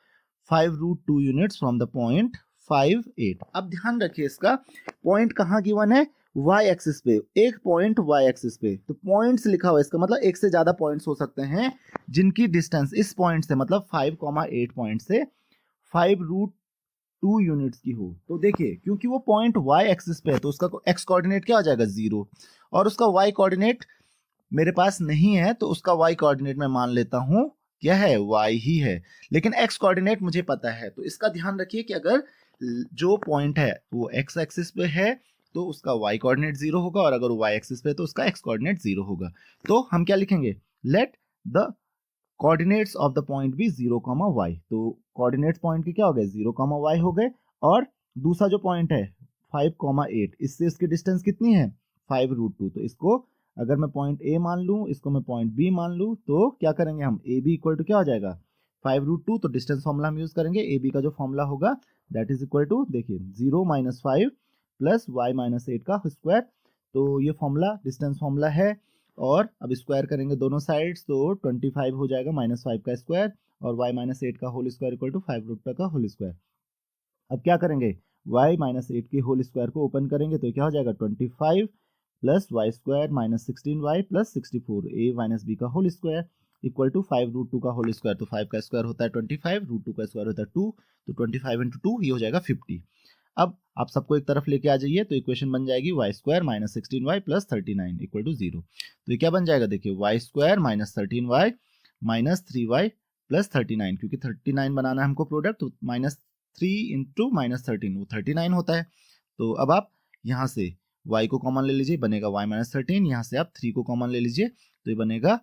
5√2 units from the point 5, 8। अब ध्यान रखिए, इसका पॉइंट कहाँ गिवन है, y एक्सिस पे, एक पॉइंट y एक्सिस पे। तो पॉइंट्स लिखा हुआ है, इसका मतलब एक से ज्यादा पॉइंट्स हो सकते हैं जिनकी डिस्टेंस इस पॉइंट से, मतलब 5,8 पॉइंट से 5√2 यूनिट्स की हो। तो देखिए, क्योंकि वो पॉइंट y एक्सिस पे है तो उसका x कोऑर्डिनेट क्या हो जाएगा, 0, और उसका y कोऑर्डिनेट मेरे पास नहीं है, तो उसका y कोऑर्डिनेट मैं मान लेता हूं क्या है, y ही है। लेकिन x कोऑर्डिनेट मुझे पता है, तो इसका ध्यान रखिए कि अगर जो पॉइंट है वो x एक्सिस पे है तो उसका y कोऑर्डिनेट 0 होगा, और अगर वो y एक्सिस पे है तो उसका x कोऑर्डिनेट 0 होगा। तो हम क्या लिखेंगे, let the coordinates of the point भी 0, y। तो कोऑर्डिनेट्स पॉइंट के क्या हो गए 0, y हो गए, और दूसरा जो पॉइंट है 5, 8, इससे इसकी डिस्टेंस कितनी है 5√2। तो इसको अगर मैं पॉइंट ए मान लूं, इसको मैं पॉइंट बी मान लूं, तो क्या करेंगे हम, ए बी इक्वल टू क्या हो जाएगा 5√2। तो डिस्टेंस फॉर्मूला हम यूज करेंगे, ए बी का जो फॉर्मूला होगा दैट इज इक्वल टू, देखिए 0 - 5 + y - 8 का स्क्वायर। तो ये फॉर्मूला डिस्टेंस फॉर्मूला है, और अब स्क्वायर करेंगे दोनों साइड्स, तो 25 हो जाएगा -5 का स्क्वायर, और y - 8 का होल स्क्वायर इक्वल टू 5√2 का होल स्क्वायर। अब क्या करेंगे, y - 8 के होल स्क्वायर को ओपन करेंगे तो क्या हो जाएगा 25 + y² - 16y + 64 a - b का होल स्क्वायर इक्वल टू 5√2 का होल स्क्वायर। तो 5 का स्क्वायर होता है 25, √2 का स्क्वायर होता है 2, तो 25 × 2 ये हो जाएगा 50। अब आप सबको एक तरफ लेके आ जाइए, तो इक्वेशन बन जाएगी y² - 16y + 39 इक्वल टू 0। तो ये क्या बन जाएगा, देखिए y² - 13y - 3y + 39, क्योंकि 39 बनाना है हमको प्रोडक्ट, तो -3 × -13 वो 39 होता है। तो अब आप यहाँ से y को कॉमन ले लीजिए, बनेगा y - 13, यहाँ से आप 3 को कॉमन ले लीजिए तो ये बनेगा,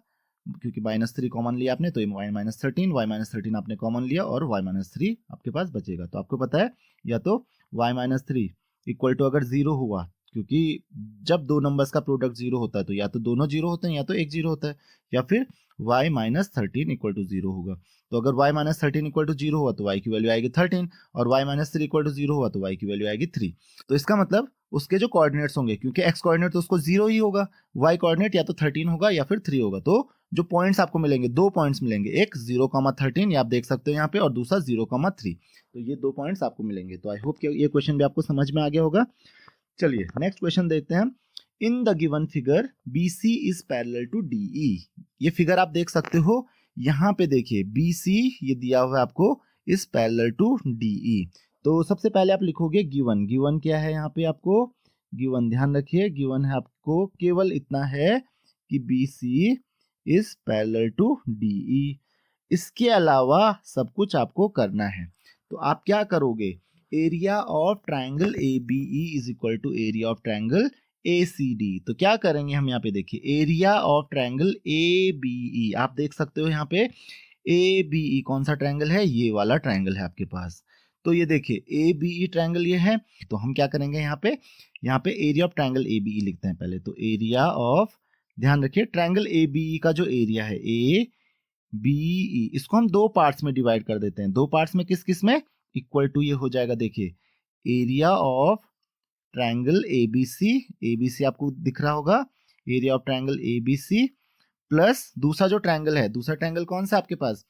क्योंकि -3 कॉमन लिया आपने तो ये y - 13, y - 13 आपने कॉमन लिया और y - 3 आपके पास बचेगा। तो आपको पता है या तो y - 3 इक्वल टू अगर 0 हुआ, क्योंकि जब दो नंबर्स का प्रोडक्ट 0 होता है तो या तो दोनों 0 होते हैं या तो एक 0 होता है, या फिर y - 13 इक्वल टू 0 होगा। तो अगर y - 13 इक्वल टू 0 हुआ तो y की वैल्यू आएगी 13, और y - 3 इक्वल टू 0 हुआ तो y की वैल्यू आएगी 3। तो इसका मतलब उसके जो कोऑर्डिनेट्स होंगे, क्योंकि x कोऑर्डिनेट तो उसको 0 ही होगा, y कोऑर्डिनेट या तो 13 होगा या फिर 3 होगा। तो जो पॉइंट्स आपको मिलेंगे, दो पॉइंट्स मिलेंगे, एक 0, 13 ये आप देख सकते हो यहाँ पे, और दूसरा 0, 3। तो ये दो पॉइंट्स आपको मिलेंगे। तो आई होप कि ये क्वेश्चन भी आपको समझ में आ गया होगा। चलिए नेक्स्ट क्वेश्चन देखते हैं। In the given figure BC is parallel to DE। ये फिगर आप देख सकते हो, यहाँ पे देखिए BC ये दिया हुआ है आपको इज पैरेलल टू DE। तो सबसे पहले आप लिखोगे गिवन, गिवन क्या है यहाँ पे आपको, गिवन ध्यान रखिए, गिवन है आपको केवल इतना है कि BC is parallel to DE। इसके अलावा सब कुछ आपको करना है। तो आप क्या करोगे, area of triangle ABE is equal to area of triangle ACD। तो क्या करेंगे हम यहाँ पे, देखिए एरिया ऑफ ट्राइंगल ABE आप देख सकते हो यहाँ पे, ABE कौन सा ट्राइंगल है, ये वाला ट्राइंगल है आपके पास। तो ये देखिए ABE ट्राइंगल ये है, तो हम क्या करेंगे यहाँ पे एरिया ऑफ ट्राइंगल ABE लिखते हैं पहले। तो एरिया ऑफ, ध्यान रखिए ट्राइंगल ABE का जो एरिया है ABE, इसको हम दो पार्ट्स में डिवाइड कर देते हैं। दो पार्ट्स में किस किस में, इक्वल टू ये हो जाएगा, देखिए एरिया ऑफ ट्राइंगल ABC आपको दिख रहा होगा, area of triangle ABC plus दूसरा जो ट्राइंगल है, दूसरा ट्राइंगल कौन सा आपके पास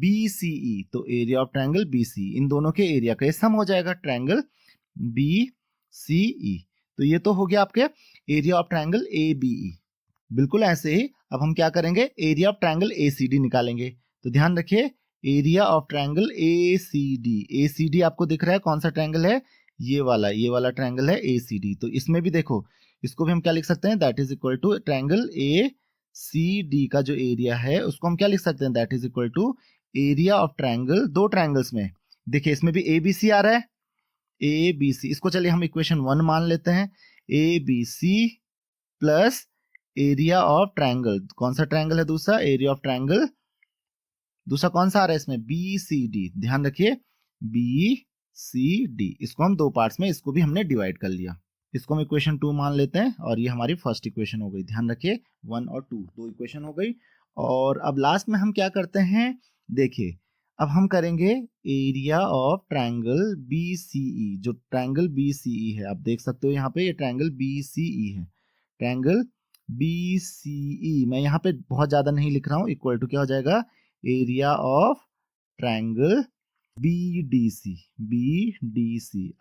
BCE, तो एरिया ऑफ ट्राइंगल BC, इन दोनों के एरिया का सम हो जाएगा ट्राइंगल BCE। तो ये तो हो गया आपके एरिया ऑफ ट्राइंगल ABE। बिल्कुल ऐसे ही अब हम क्या करेंगे, एरिया ऑफ ट्राइंगल ACD निकालेंगे। तो ध्यान रखिए एरिया ऑफ ट्राइंगल ACD आपको दिख रहा है कौन सा ट्राइंगल है, ये वाला ट्राइंगल है ACD। तो इसमें भी देखो, इसको भी हम क्या लिख सकते हैं, that is equal to triangle ACD का जो एरिया है उसको हम क्या लिख सकते हैं, that is equal to area of triangle, दो ट्राइंगल्स में देखिए इसमें भी ABC आ रहा है, ABC, इसको चलिए हम इक्वेशन 1 मान लेते हैं, ABC plus area of triangle, कौन सा ट्राइंगल है दूसरा, एरिया ऑफ ट्राइंगल दूसरा कौन सा आ रहा है इसमें, BCD। ध्यान रखिए BCD, इसको हम दो पार्ट्स में, इसको भी हमने डिवाइड कर लिया, इसको हम इक्वेशन 2 मान लेते हैं, और ये हमारी फर्स्ट इक्वेशन हो गई। ध्यान रखिए 1 और 2 दो इक्वेशन हो गई। और अब लास्ट में हम क्या करते हैं, देखिए अब हम करेंगे एरिया ऑफ ट्राइंगल BCE। जो ट्राइंगल BCE है आप देख सकते हो यहाँ पे, ये ट्राइंगल BCE है, ट्राइंगल BCE मैं यहाँ पे बहुत ज्यादा नहीं लिख रहा हूँ, इक्वल टू क्या हो जाएगा एरिया ऑफ ट्राइंगल BDC।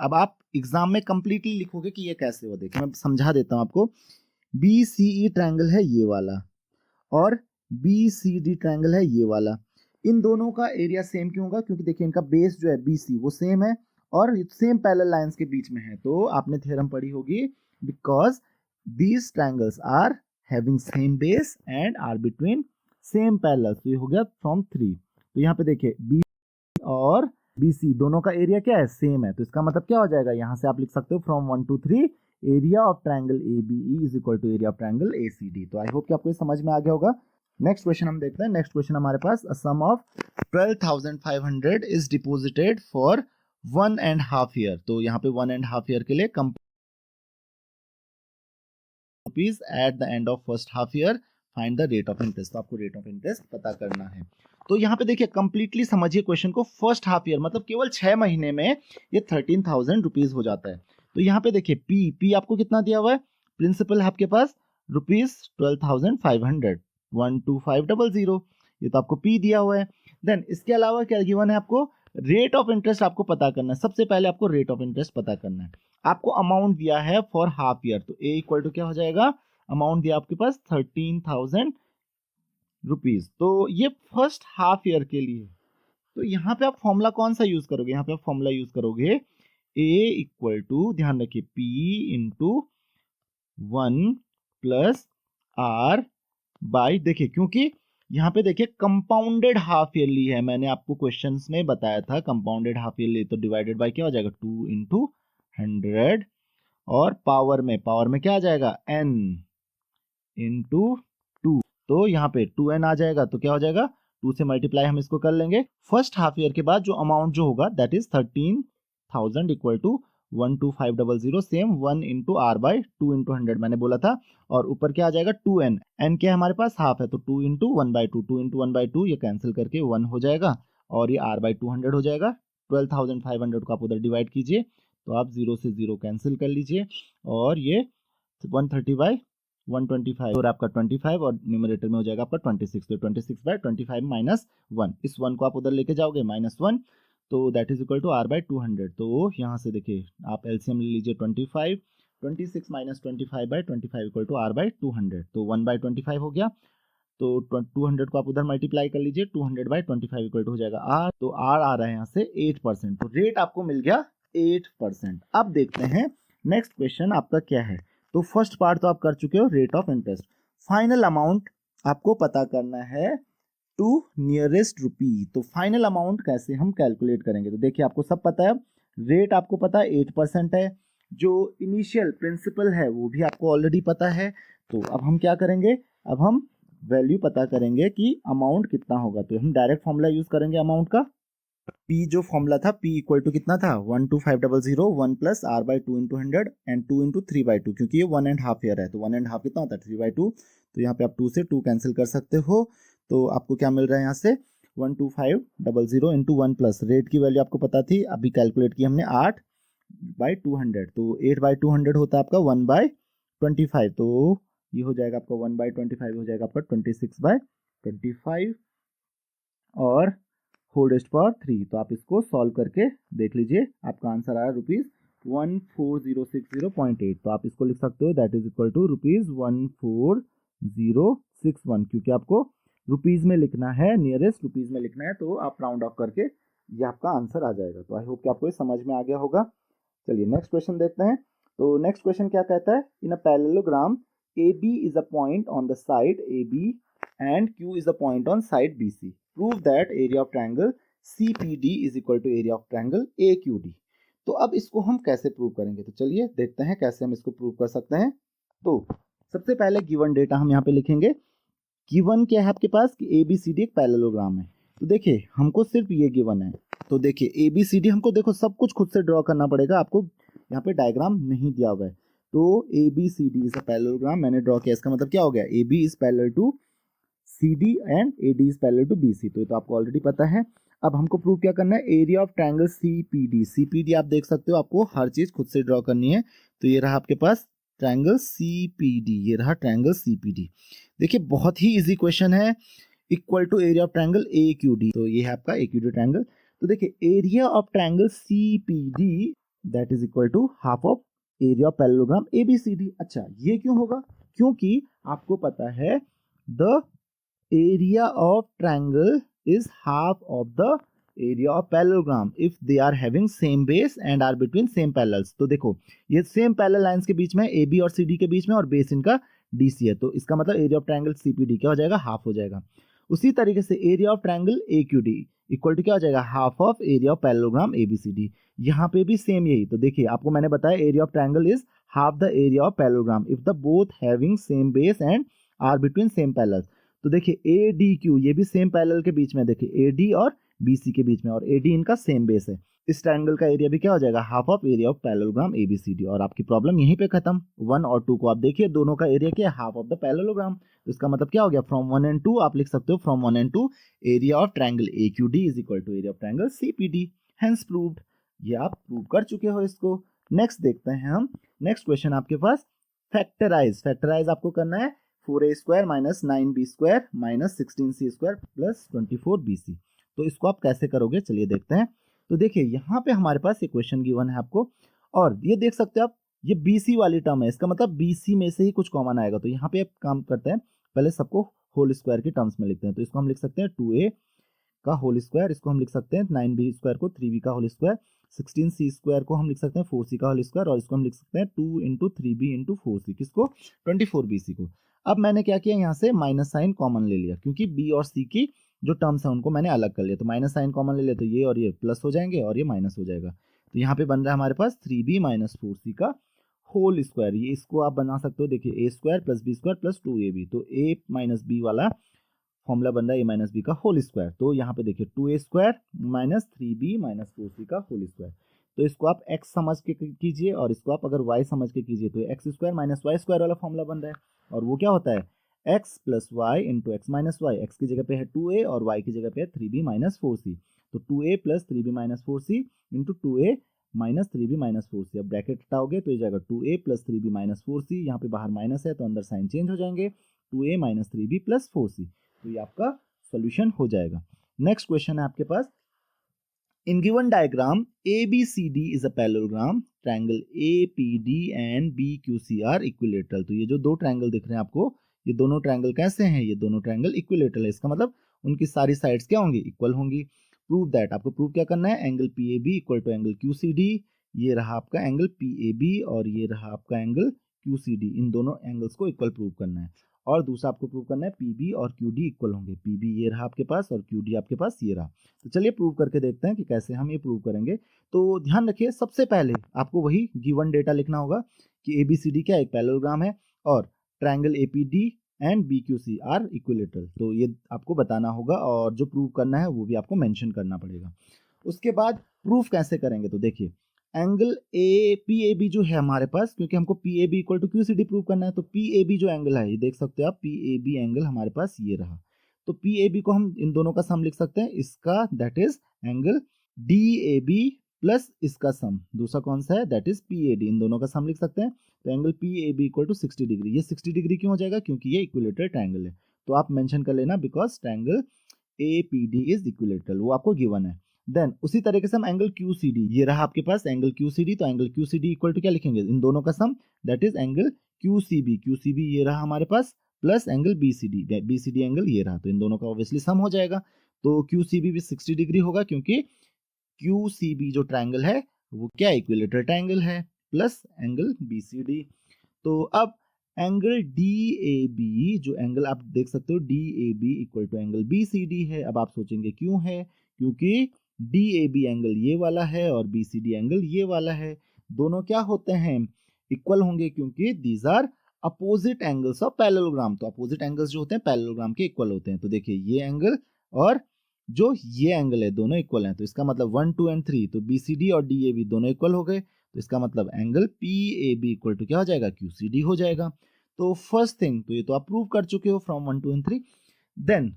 अब आप एग्जाम में कंप्लीटली लिखोगे कि ये कैसे हुआ, देखिए मैं समझा देता हूँ आपको। BCE ट्राइंगल है ये वाला, और BCD ट्राइंगल है ये वाला। इन दोनों का एरिया सेम क्यों होगा, क्योंकि देखिए इनका बेस जो है BC वो सेम है और सेम पैरेलल लाइंस के बीच में है। तो आपने थ्योरम पढ़ी होगी, because these triangles are having same base and are between same parallels। तो ये हो गया फ्रॉम 3। तो यहाँ पे देखिए B और BC दोनों का एरिया क्या है, सेम है। तो इसका मतलब क्या हो जाएगा, यहाँ से आप लिख सकते हो from 1 to 3 area of triangle ABE is equal to area of triangle ACD। तो आई होप कि आपको ये समझ में आ गया होगा। नेक्स्ट क्वेश्चन हम देखते हैं। नेक्स्ट क्वेश्चन हमारे पास, a sum of 12,500 is deposited for 1.5 year. तो यहाँ पे 1.5 ईयर के लिए rupees at the end of first half year, find the rate of interest. तो आपको रेट ऑफ इंटरेस्ट पता करना है। तो यहाँ पे देखिए कंप्लीटली समझिए क्वेश्चन को। फर्स्ट हाफ ईयर मतलब केवल 6 महीने में ये 13,000 रुपीज हो जाता है। तो यहाँ पे देखिए पी आपको कितना दिया हुआ है, प्रिंसिपल है आपके पास रुपीज 12,500, 12500, ये तो आपको पी दिया हुआ है। देन इसके अलावा क्या गिवन है, आपको रेट ऑफ इंटरेस्ट आपको पता करना है। सबसे पहले आपको रेट ऑफ इंटरेस्ट पता करना है। आपको अमाउंट दिया है फॉर हाफ ईयर, तो ए इक्वल टू क्या हो जाएगा, अमाउंट दिया आपके पास 13,000 रुपीज। तो ये फर्स्ट हाफ ईयर के लिए। तो यहाँ पे आप फॉर्मूला कौन सा यूज करोगे, यहाँ पे आप फॉर्मूला यूज करोगे ए इक्वल टू, ध्यान रखिए, P into 1 plus R by, देखिए क्योंकि यहाँ पे देखिए कंपाउंडेड हाफ ईयरली है, मैंने आपको क्वेश्चंस में बताया था कंपाउंडेड हाफ ईयरली, तो डिवाइडेड बाय क्या हो जाएगा 2 इंटू 100, और पावर में क्या आ जाएगा n इंटू 2, तो यहाँ पे 2n आ जाएगा। तो क्या हो जाएगा, 2 से मल्टीप्लाई हम इसको कर लेंगे। फर्स्ट हाफ ईयर के बाद जो अमाउंट जो होगा that is 13,000 equal to 12500, same 1 into R by 2 into 100 मैंने बोला था, और ऊपर क्या आ जाएगा 2n, n क्या है हमारे पास हाफ है, तो 2 इंटू 1/2, 2 इंटू 1/2 ये कैंसिल करके 1 हो जाएगा, और ये r बाई 200 हो जाएगा। 12,500 को आप उधर डिवाइड कीजिए, तो आप 0 से 0 कैंसिल कर लीजिए, और ये 130/125 और आपका 25, और न्यूमरेटर में हो जाएगा आपका 26, तो 26/25 माइनस 1, इस 1 को आप उधर लेके जाओगे -1, तो that is equal to r by 200। तो यहाँ से देखिए आप एलसीएम ले लीजिए 25, 26 minus 25/25 equal to r by 200, तो 1/25 हो गया। तो 200 को आप उधर मल्टीप्लाई कर लीजिए, 200/25 इक्वल टू हो जाएगा r, तो r आ रहा है यहाँ से 8%, तो रेट आपको मिल गया 8%। अब देखते हैं नेक्स्ट क्वेश्चन आपका क्या है। तो फर्स्ट पार्ट तो आप कर चुके हो, rate of interest. Final amount आपको पता करना है टू नियरेस्ट रुपी। तो फाइनल अमाउंट कैसे हम कैलकुलेट करेंगे, तो देखिए आपको सब पता है, रेट आपको पता है 8% है, जो इनिशियल प्रिंसिपल है वो भी आपको ऑलरेडी पता है। तो अब हम क्या करेंगे, अब हम वैल्यू पता करेंगे कि अमाउंट कितना होगा। तो हम डायरेक्ट फॉर्मूला यूज करेंगे अमाउंट का। P जो फॉर्मूला था, P इक्वल टू कितना था 12500, 1 plus R by 2 into 100 and 2 into 3/2, क्योंकि ये 1.5 ईयर है, तो 1.5 कितना होता है 3/2, तो यहाँ पे आप 2 से 2 कैंसिल कर सकते हो। तो आपको क्या मिल रहा है यहाँ से 12500 इंटू 1 प्लस, रेट की वैल्यू आपको पता थी, अभी कैलकुलेट की हमने 8/200, तो 8/200 होता है आपका 1/25, तो ये हो जाएगा आपका 1/25 हो जाएगा आपका 26/25, और होल रेस्ट पावर 3। तो आप इसको सॉल्व करके देख लीजिए, आपका आंसर आया ₹14060.8। तो आप इसको लिख सकते हो दैट इज इक्वल टू ₹14061, क्योंकि आपको रुपीज में लिखना है, नियरेस्ट रुपीज में लिखना है, तो आप राउंड ऑफ करके ये आपका आंसर आ जाएगा। तो आई होप कि आपको ये समझ में आ गया होगा। चलिए नेक्स्ट क्वेश्चन देखते हैं। तो नेक्स्ट क्वेश्चन क्या कहता है, in a parallelogram AB is a point on the side AB and Q is a point on side BC. Prove that area of triangle CPD is equal to area of triangle AQD. तो अब इसको हम कैसे prove करेंगे, तो चलिए देखते हैं कैसे हम इसको प्रूव कर सकते हैं। तो सबसे पहले गिवन डेटा हम यहाँ पे लिखेंगे। गिवन क्या है आपके पास कि ABCD एक पैरेललोग्राम है। तो देखिए हमको सिर्फ ये गिवन है, तो देखिए ABCD हमको देखो सब कुछ खुद से ड्रॉ करना पड़ेगा, आपको यहाँ पे डायग्राम नहीं दिया हुआ है। तो ABCD इज अ पैरेललोग्राम मैंने ड्रॉ किया, इसका मतलब क्या हो गया, AB is parallel to CD and AD is parallel to BC, तो ये तो आपको ऑलरेडी पता है। अब हमको प्रूव क्या करना है, एरिया ऑफ ट्रायंगल CPD आप देख सकते हो, आपको हर चीज खुद से ड्रॉ करनी है। तो ये रहा आपके पास ट्रायंगल CPD, ये रहा ट्रायंगल CPD। देखिए बहुत ही इजी क्वेश्चन है, equal to area of triangle AQD, तो ये है आपका AQD ट्रायंगल। तो देखिए area of triangle CPD that is equal to half of area of parallelogram ABCD। अच्छा ये क्यों होगा, क्योंकि आपको पता है the area of triangle is half of the area of parallelogram if they are having same base and are between same parallels. तो देखो ये सेम पैरेलल लाइंस के बीच में, AB और CD के बीच में, और बेस इनका DC है, तो इसका मतलब एरिया ऑफ ट्रायंगल CPD क्या हो जाएगा, हाफ हो जाएगा। उसी तरीके से area of triangle AQD equal to क्या हो जाएगा, half of area of parallelogram ABCD। यहाँ पे भी सेम यही, तो देखिए आपको मैंने बताया area of triangle is half the area of parallelogram if the both having same base and are between same parallels. तो देखिए ए डी क्यू ये भी सेम पैरेलल के बीच में, देखिए ए डी और बी सी के बीच में, और ए डी इनका सेम बेस है। इस ट्रायंगल का एरिया भी क्या हो जाएगा, half of area of parallelogram ABCD. और आपकी प्रॉब्लम यहीं पे खत्म। 1 और 2 को आप देखिए, दोनों का एरिया क्या है, हाफ ऑफ द पैरेललोग्राम। तो इसका मतलब क्या हो गया, फ्रॉम 1 एंड 2 आप लिख सकते हो, from 1 and 2 area of triangle AQD is equal to area of triangle CPD, hence proved. ये आप प्रूव कर चुके हो इसको। नेक्स्ट देखते हैं हम, नेक्स्ट क्वेश्चन आपके पास फैक्टराइज आपको करना है 4a² minus 9b² minus 16c² plus 24bc। तो इसको आप कैसे करोगे, चलिए देखते हैं। तो देखिए यहाँ पे हमारे पास ये क्वेश्चन गिवन है आपको, और ये देख सकते हो आप, ये BC वाली टर्म है, इसका मतलब BC में से ही कुछ कॉमन आएगा। तो यहाँ पे आप काम करते हैं, पहले सबको होल स्क्वायर की टर्म्स में लिखते हैं। तो इसको हम लिख सकते हैं 2a का होल स्क्वायर, इसको हम लिख सकते हैं 9b² को 3b का होल स्क्वायर, 16c² को हम लिख सकते हैं 4c का होल स्क्वायर, और इसको हम लिख सकते हैं 2 इंटू 3b इंटू 4c, किसको, 24bc को। अब मैंने क्या किया, यहाँ से माइनस साइन कॉमन ले लिया, क्योंकि b और c की जो टर्म्स है उनको मैंने अलग कर लिया। तो माइनस साइन कॉमन ले लिया, तो ये और ये प्लस हो जाएंगे और ये माइनस हो जाएगा। तो यहाँ पे बन रहा है हमारे पास 3b माइनस 4c का होल स्क्वायर। ये इसको आप बना सकते हो, देखिए a² plus b² plus 2ab। तो a माइनस b वाला फॉर्मूला बन रहा है a माइनस बी का होल स्क्वायर। तो यहाँ पे देखिए 2a² minus 3b minus 4c का होल स्क्वायर। तो इसको आप x समझ के कीजिए, और इसको आप अगर y समझ के कीजिए, तो x² माइनस y² वाला फॉर्मूला बन रहा है। और वो क्या होता है, x plus y into x minus y. X की जगह पे है 2a और y की जगह पे है 3b माइनस 4c। तो 2a plus 3b minus 4c into 2a minus 3b minus 4c। अब ब्रैकेट हटाओगे तो ये जाएगा 2a plus 3b minus 4c, यहाँ पे बाहर माइनस है तो अंदर साइन चेंज हो जाएंगे, 2a minus 3b plus 4c। तो ये आपका सॉल्यूशन हो जाएगा। नेक्स्ट क्वेश्चन है आपके पास, in given diagram ABCD is a parallelogram, triangle APD and BQC are equilateral. तो ये जो दो ट्रायंगल दिख रहे हैं आपको, ये दोनों ट्रायंगल कैसे हैं, ये दोनों ट्रायंगल इक्विलेटरल है। इसका मतलब उनकी सारी साइड्स क्या होंगी, इक्वल होंगी। प्रूव दैट, आपको प्रूव क्या करना है, angle PAB equal to angle QCD। ये रहा आपका एंगल PAB और ये रहा आपका एंगल QCD, इन दोनों एंगल्स को इक्वल प्रूव करना है। और दूसरा आपको प्रूव करना है PB और QD इक्वल होंगे। PB ये रहा आपके पास और QD आपके पास ये रहा। तो चलिए प्रूव करके देखते हैं कि कैसे हम ये प्रूव करेंगे। तो ध्यान रखिए, सबसे पहले आपको वही गिवन डेटा लिखना होगा कि ABCD क्या एक पैरेललोग्राम है और triangle APD and BQC are equilateral. तो ये आपको बताना होगा, और जो प्रूव करना है वो भी आपको मेंशन करना पड़ेगा। उसके बाद प्रूफ कैसे करेंगे, तो देखिए एंगल PAB जो है हमारे पास, क्योंकि हमको PAB equal to QCD prove करना है, तो PAB जो एंगल है, ये देख सकते हो आप, PAB एंगल हमारे पास ये रहा। तो PAB को हम इन दोनों का सम लिख सकते हैं, इसका that is angle DAB plus इसका सम, दूसरा कौन सा है, दैट इज PAD। इन दोनों का सम लिख सकते हैं। तो angle PAB equal to 60 degree. ये 60 डिग्री क्यों हो जाएगा, क्योंकि ये इक्विलेटरल ट्रायंगल है। तो आप मेंशन कर लेना, because triangle APD is equilateral, वो आपको गिवन है। देन उसी तरीके से हम एंगल QCD, ये रहा आपके पास एंगल QCD। तो एंगल QCD इक्वल टू क्या लिखेंगे, इन दोनों का सम, दैट इज एंगल QCB ये रहा हमारे पास, प्लस एंगल BCD एंगल ये रहा। तो इन दोनों का ऑब्वियसली सम हो जाएगा। तो QCB भी 60 डिग्री होगा, क्योंकि QCB जो ट्रायंगल है वो क्या इक्विलेटरल ट्रायंगल है, प्लस एंगल BCD। तो अब एंगल DAB, जो एंगल आप देख सकते हो DAB equal to angle BCD है। अब आप सोचेंगे क्यों है, क्योंकि DAB एंगल ये वाला है और BCD एंगल ये वाला है। दोनों क्या होते हैं, इक्वल होंगे, क्योंकि these are opposite angles of parallelogram. तो अपोजिट एंगल्स जो होते हैं पैरेललोग्राम के इक्वल होते हैं। तो देखिए ये एंगल और जो ये एंगल है दोनों इक्वल हैं। तो इसका मतलब 1 2 एंड 3, तो BCD और DAB दोनों इक्वल हो गए। तो इसका मतलब एंगल PAB इक्वल टू क्या हो जाएगा, QCD हो जाएगा। तो फर्स्ट थिंग, तो ये तो आप प्रूव कर चुके हो फ्रॉम 1 2 एंड 3। देन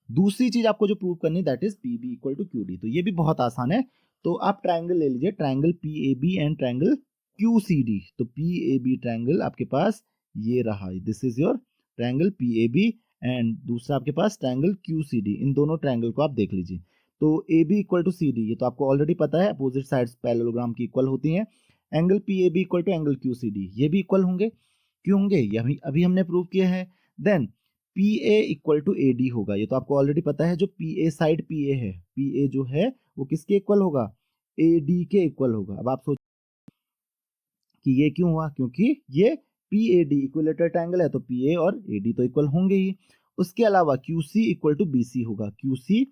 दूसरी चीज आपको जो प्रूव करनी, that is PB equal to QD। तो ये भी बहुत आसान है। तो आप ट्रायंगल ले लीजिए, triangle PAB and triangle QCD। तो PAB ट्रायंगल आपके पास ये रहा, this is your triangle PAB, and दूसरा आपके पास ट्रायंगल QCD। इन दोनों ट्रायंगल को आप देख लीजिए। तो AB इक्वल टू CD, ये तो आपको ऑलरेडी पता है, अपोजिट साइड्स पैरेललोग्राम की इक्वल होती हैं। Angle PAB equal to angle QCD, ये भी इक्वल होंगे। क्यों होंगे, ये अभी हमने प्रूव किया है। Then PA equal to AD होगा, ये तो आपको ऑलरेडी पता है। जो PA साइड PA है, PA जो है वो किसके इक्वल होगा, AD के इक्वल होगा। अब आप सोच कि ये क्यों हुआ, क्योंकि ये PAD इक्विलेटरल ट्रायंगल है, तो PA और AD तो इक्वल होंगे ही। उसके अलावा QC इक्वल टू BC होगा, QC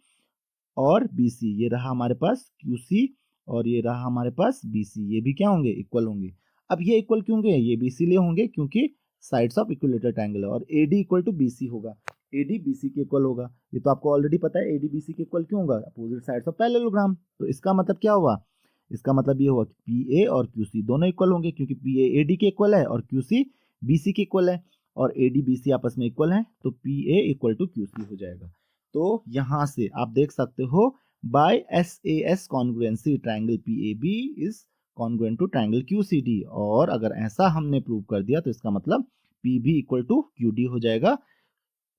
और BC, ये रहा हमारे पास QC और ये रहा हमारे पास BC, ये भी क्या होंगे, इक्वल होंगे। अब ये इक्वल क्यों होंगे, ये भी इसीलिए होंगे क्योंकि साइड्स ऑफ इक्विलेटरल ट्रायंगल है। और AD इक्वल टू BC होगा, AD BC के इक्वल होगा। ये तो आपको ऑलरेडी पता है, AD BC के इक्वल क्यों होगा, अपोजिट साइड्स ऑफ पैरेललोग्राम। तो इसका मतलब क्या हुआ, इसका मतलब ये हुआ कि PA और QC दोनों इक्वल होंगे, क्योंकि PA AD के इक्वल है और QC BC के इक्वल है, और AD BC आपस में इक्वल है, तो PA इक्वल टू QC हो जाएगा। तो यहां से आप देख सकते हो by SAS congruency triangle PAB is congruent to triangle QCD, और अगर ऐसा हमने प्रूव कर दिया तो इसका मतलब PB इक्वल टू QD हो जाएगा,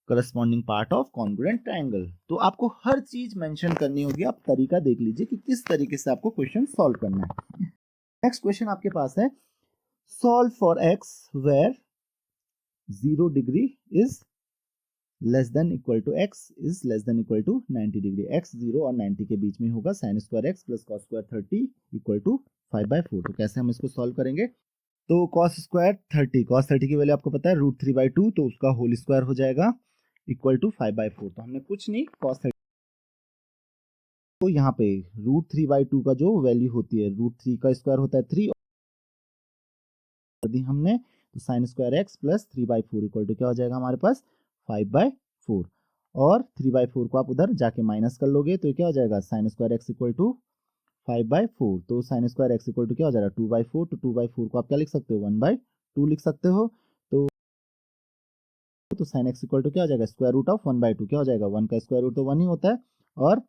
corresponding part of congruent triangle. तो आपको हर चीज मेंशन करनी होगी, आप तरीका देख लीजिए कि किस तरीके से आपको क्वेश्चन सॉल्व करना है। नेक्स्ट क्वेश्चन आपके पास है, solve for x where 0 degree is less than equal to x is less than equal to 90 degree. x 0 और 90 के बीच में होगा sin square x plus cos square 30 equal to 5/4। तो कैसे हम इसको सॉल्व करेंगे, तो cos स्क्वायर 30, cos 30 की वैल्यू आपको पता है √3/2, तो उसका होल स्क्वायर हो जाएगा इक्वल टू 5/4। तो हमने कुछ नहीं, cos 30, तो यहाँ पे √3/2 का जो वैल्यू होती है, √3 का स्क्वायर होता है 3, कर दी हमने, तो sin square x plus 3/4 equal to क्या हो जाएगा हमारे पास 5/4, और 3/4 को आप उधर जाके माइनस कर लोगे तो क्या हो जाएगा sin square x equal to 5/4, तो sin square x equal to क्या हो जाएगा 2/4, तो 2/4 को आप क्या लिख सकते हो 1/2 लिख सकते हो। तो sin x इक्वल टू क्या हो जाएगा स्क्वायर रूट ऑफ 1/2, क्या हो जाएगा 1 का स्क्वायर रूट तो 1 ही होता है, और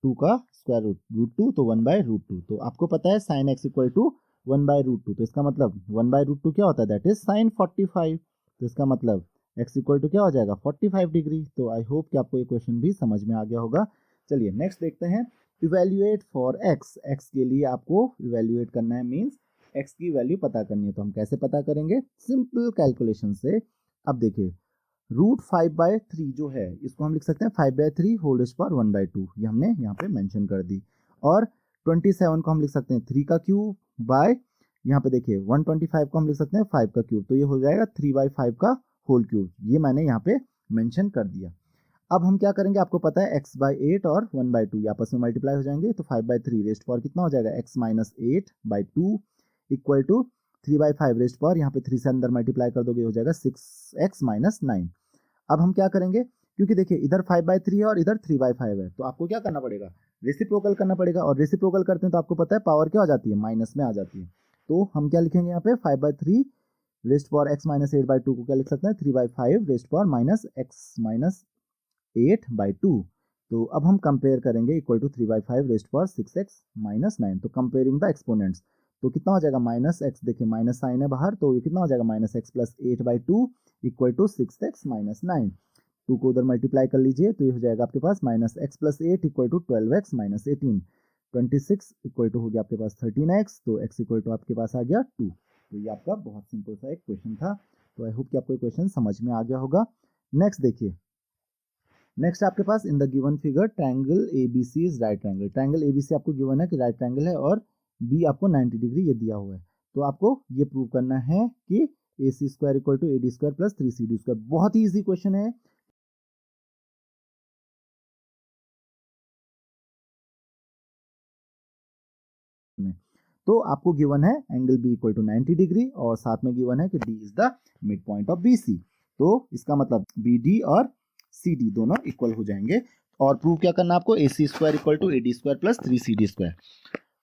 2 का स्क्वायर रूट √2, तो 1/√2। तो आपको पता है sin x इक्वल टू 1/√2, तो इसका मतलब 1/√2 क्या होता है, दैट इज sin 45। तो इसका मतलब x इक्वल टू क्या हो जाएगा 45 डिग्री। तो आई होप कि आपको ये क्वेश्चन भी समझ में आ गया होगा। चलिए नेक्स्ट देखते हैं, इवेल्युएट फॉर x। x के लिए आपको इवेल्युएट करना है, मीन्स x की वैल्यू पता करनी है। तो हम कैसे पता करेंगे, सिंपल कैलकुलेशन से। अब देखिए √5/3 जो है इसको हम लिख सकते हैं 5/3 होल रेज़ पावर 1/2, ये हमने यहाँ पे मेंशन कर दी। और 27 को हम लिख सकते हैं 3 का क्यूब बाय, यहाँ पे देखिए 125 को हम लिख सकते हैं 5 का क्यूब, तो ये हो जाएगा 3/5 का होल क्यूब, ये मैंने यहाँ पे मेंशन कर दिया। अब हम क्या करेंगे, आपको पता है x/8 और 1/2 ये आपस में मल्टीप्लाई हो जाएंगे, तो 5/3 रेज़ पावर कितना हो जाएगा x-8/2 equal to 3/5 rays power, यहाँ पे 3 से अंदर मल्टीप्लाई कर दोगे हो जाएगा 6x-9। अब हम क्या करेंगे, क्योंकि देखिए इधर 5/3 है और इधर 3/5 है, तो आपको क्या करना पड़ेगा, रेसिप्रोकल करना पड़ेगा, और रेसिप्रोकल करते हैं तो आपको पता है पावर क्या हो जाती है, माइनस में आ जाती है। तो हम क्या लिखेंगे यहाँ पे 5/3 रेज़ पावर x-8/2 को क्या लिख सकते हैं 3/5 रेज़ पावर माइनस x-8/2। तो अब हम कंपेयर करेंगे equal to 3/5 rays power 6x-9, तो कंपेयरिंग द एक्सपोनेंट्स, तो कितना हो जाएगा -x, देखिए माइनस साइन है बाहर, तो ये कितना हो जाएगा -x plus 8/2 equal to 6x-9। 2 को उधर मल्टीप्लाई कर लीजिए, तो ये हो जाएगा आपके पास -x plus 8 equal to 12x-18, 26 equal to हो गया आपके पास 13x, तो x इक्वल टू आपके पास आ गया 2। तो ये आपका बहुत सिंपल सा एक क्वेश्चन था। तो आई होप कि आपको ये क्वेश्चन समझ में आ गया होगा। नेक्स्ट देखिए, नेक्स्ट आपके पास in the given figure triangle ABC is right triangle. Triangle ABC आपको गिवन है कि राइट ट्रायंगल है, और B आपको 90 डिग्री ये दिया हुआ है। तो आपको ये प्रूव करना है कि AC square equal to AD square plus 3CD square. बहुत ही इजी क्वेश्चन है। तो आपको गिवन है angle B equal to 90 degree, और साथ में गिवन है कि D is the mid point of BC। तो इसका मतलब BD और CD दोनों इक्वल हो जाएंगे। और प्रूव क्या करना आपको, AC square equal to AD square plus 3CD square.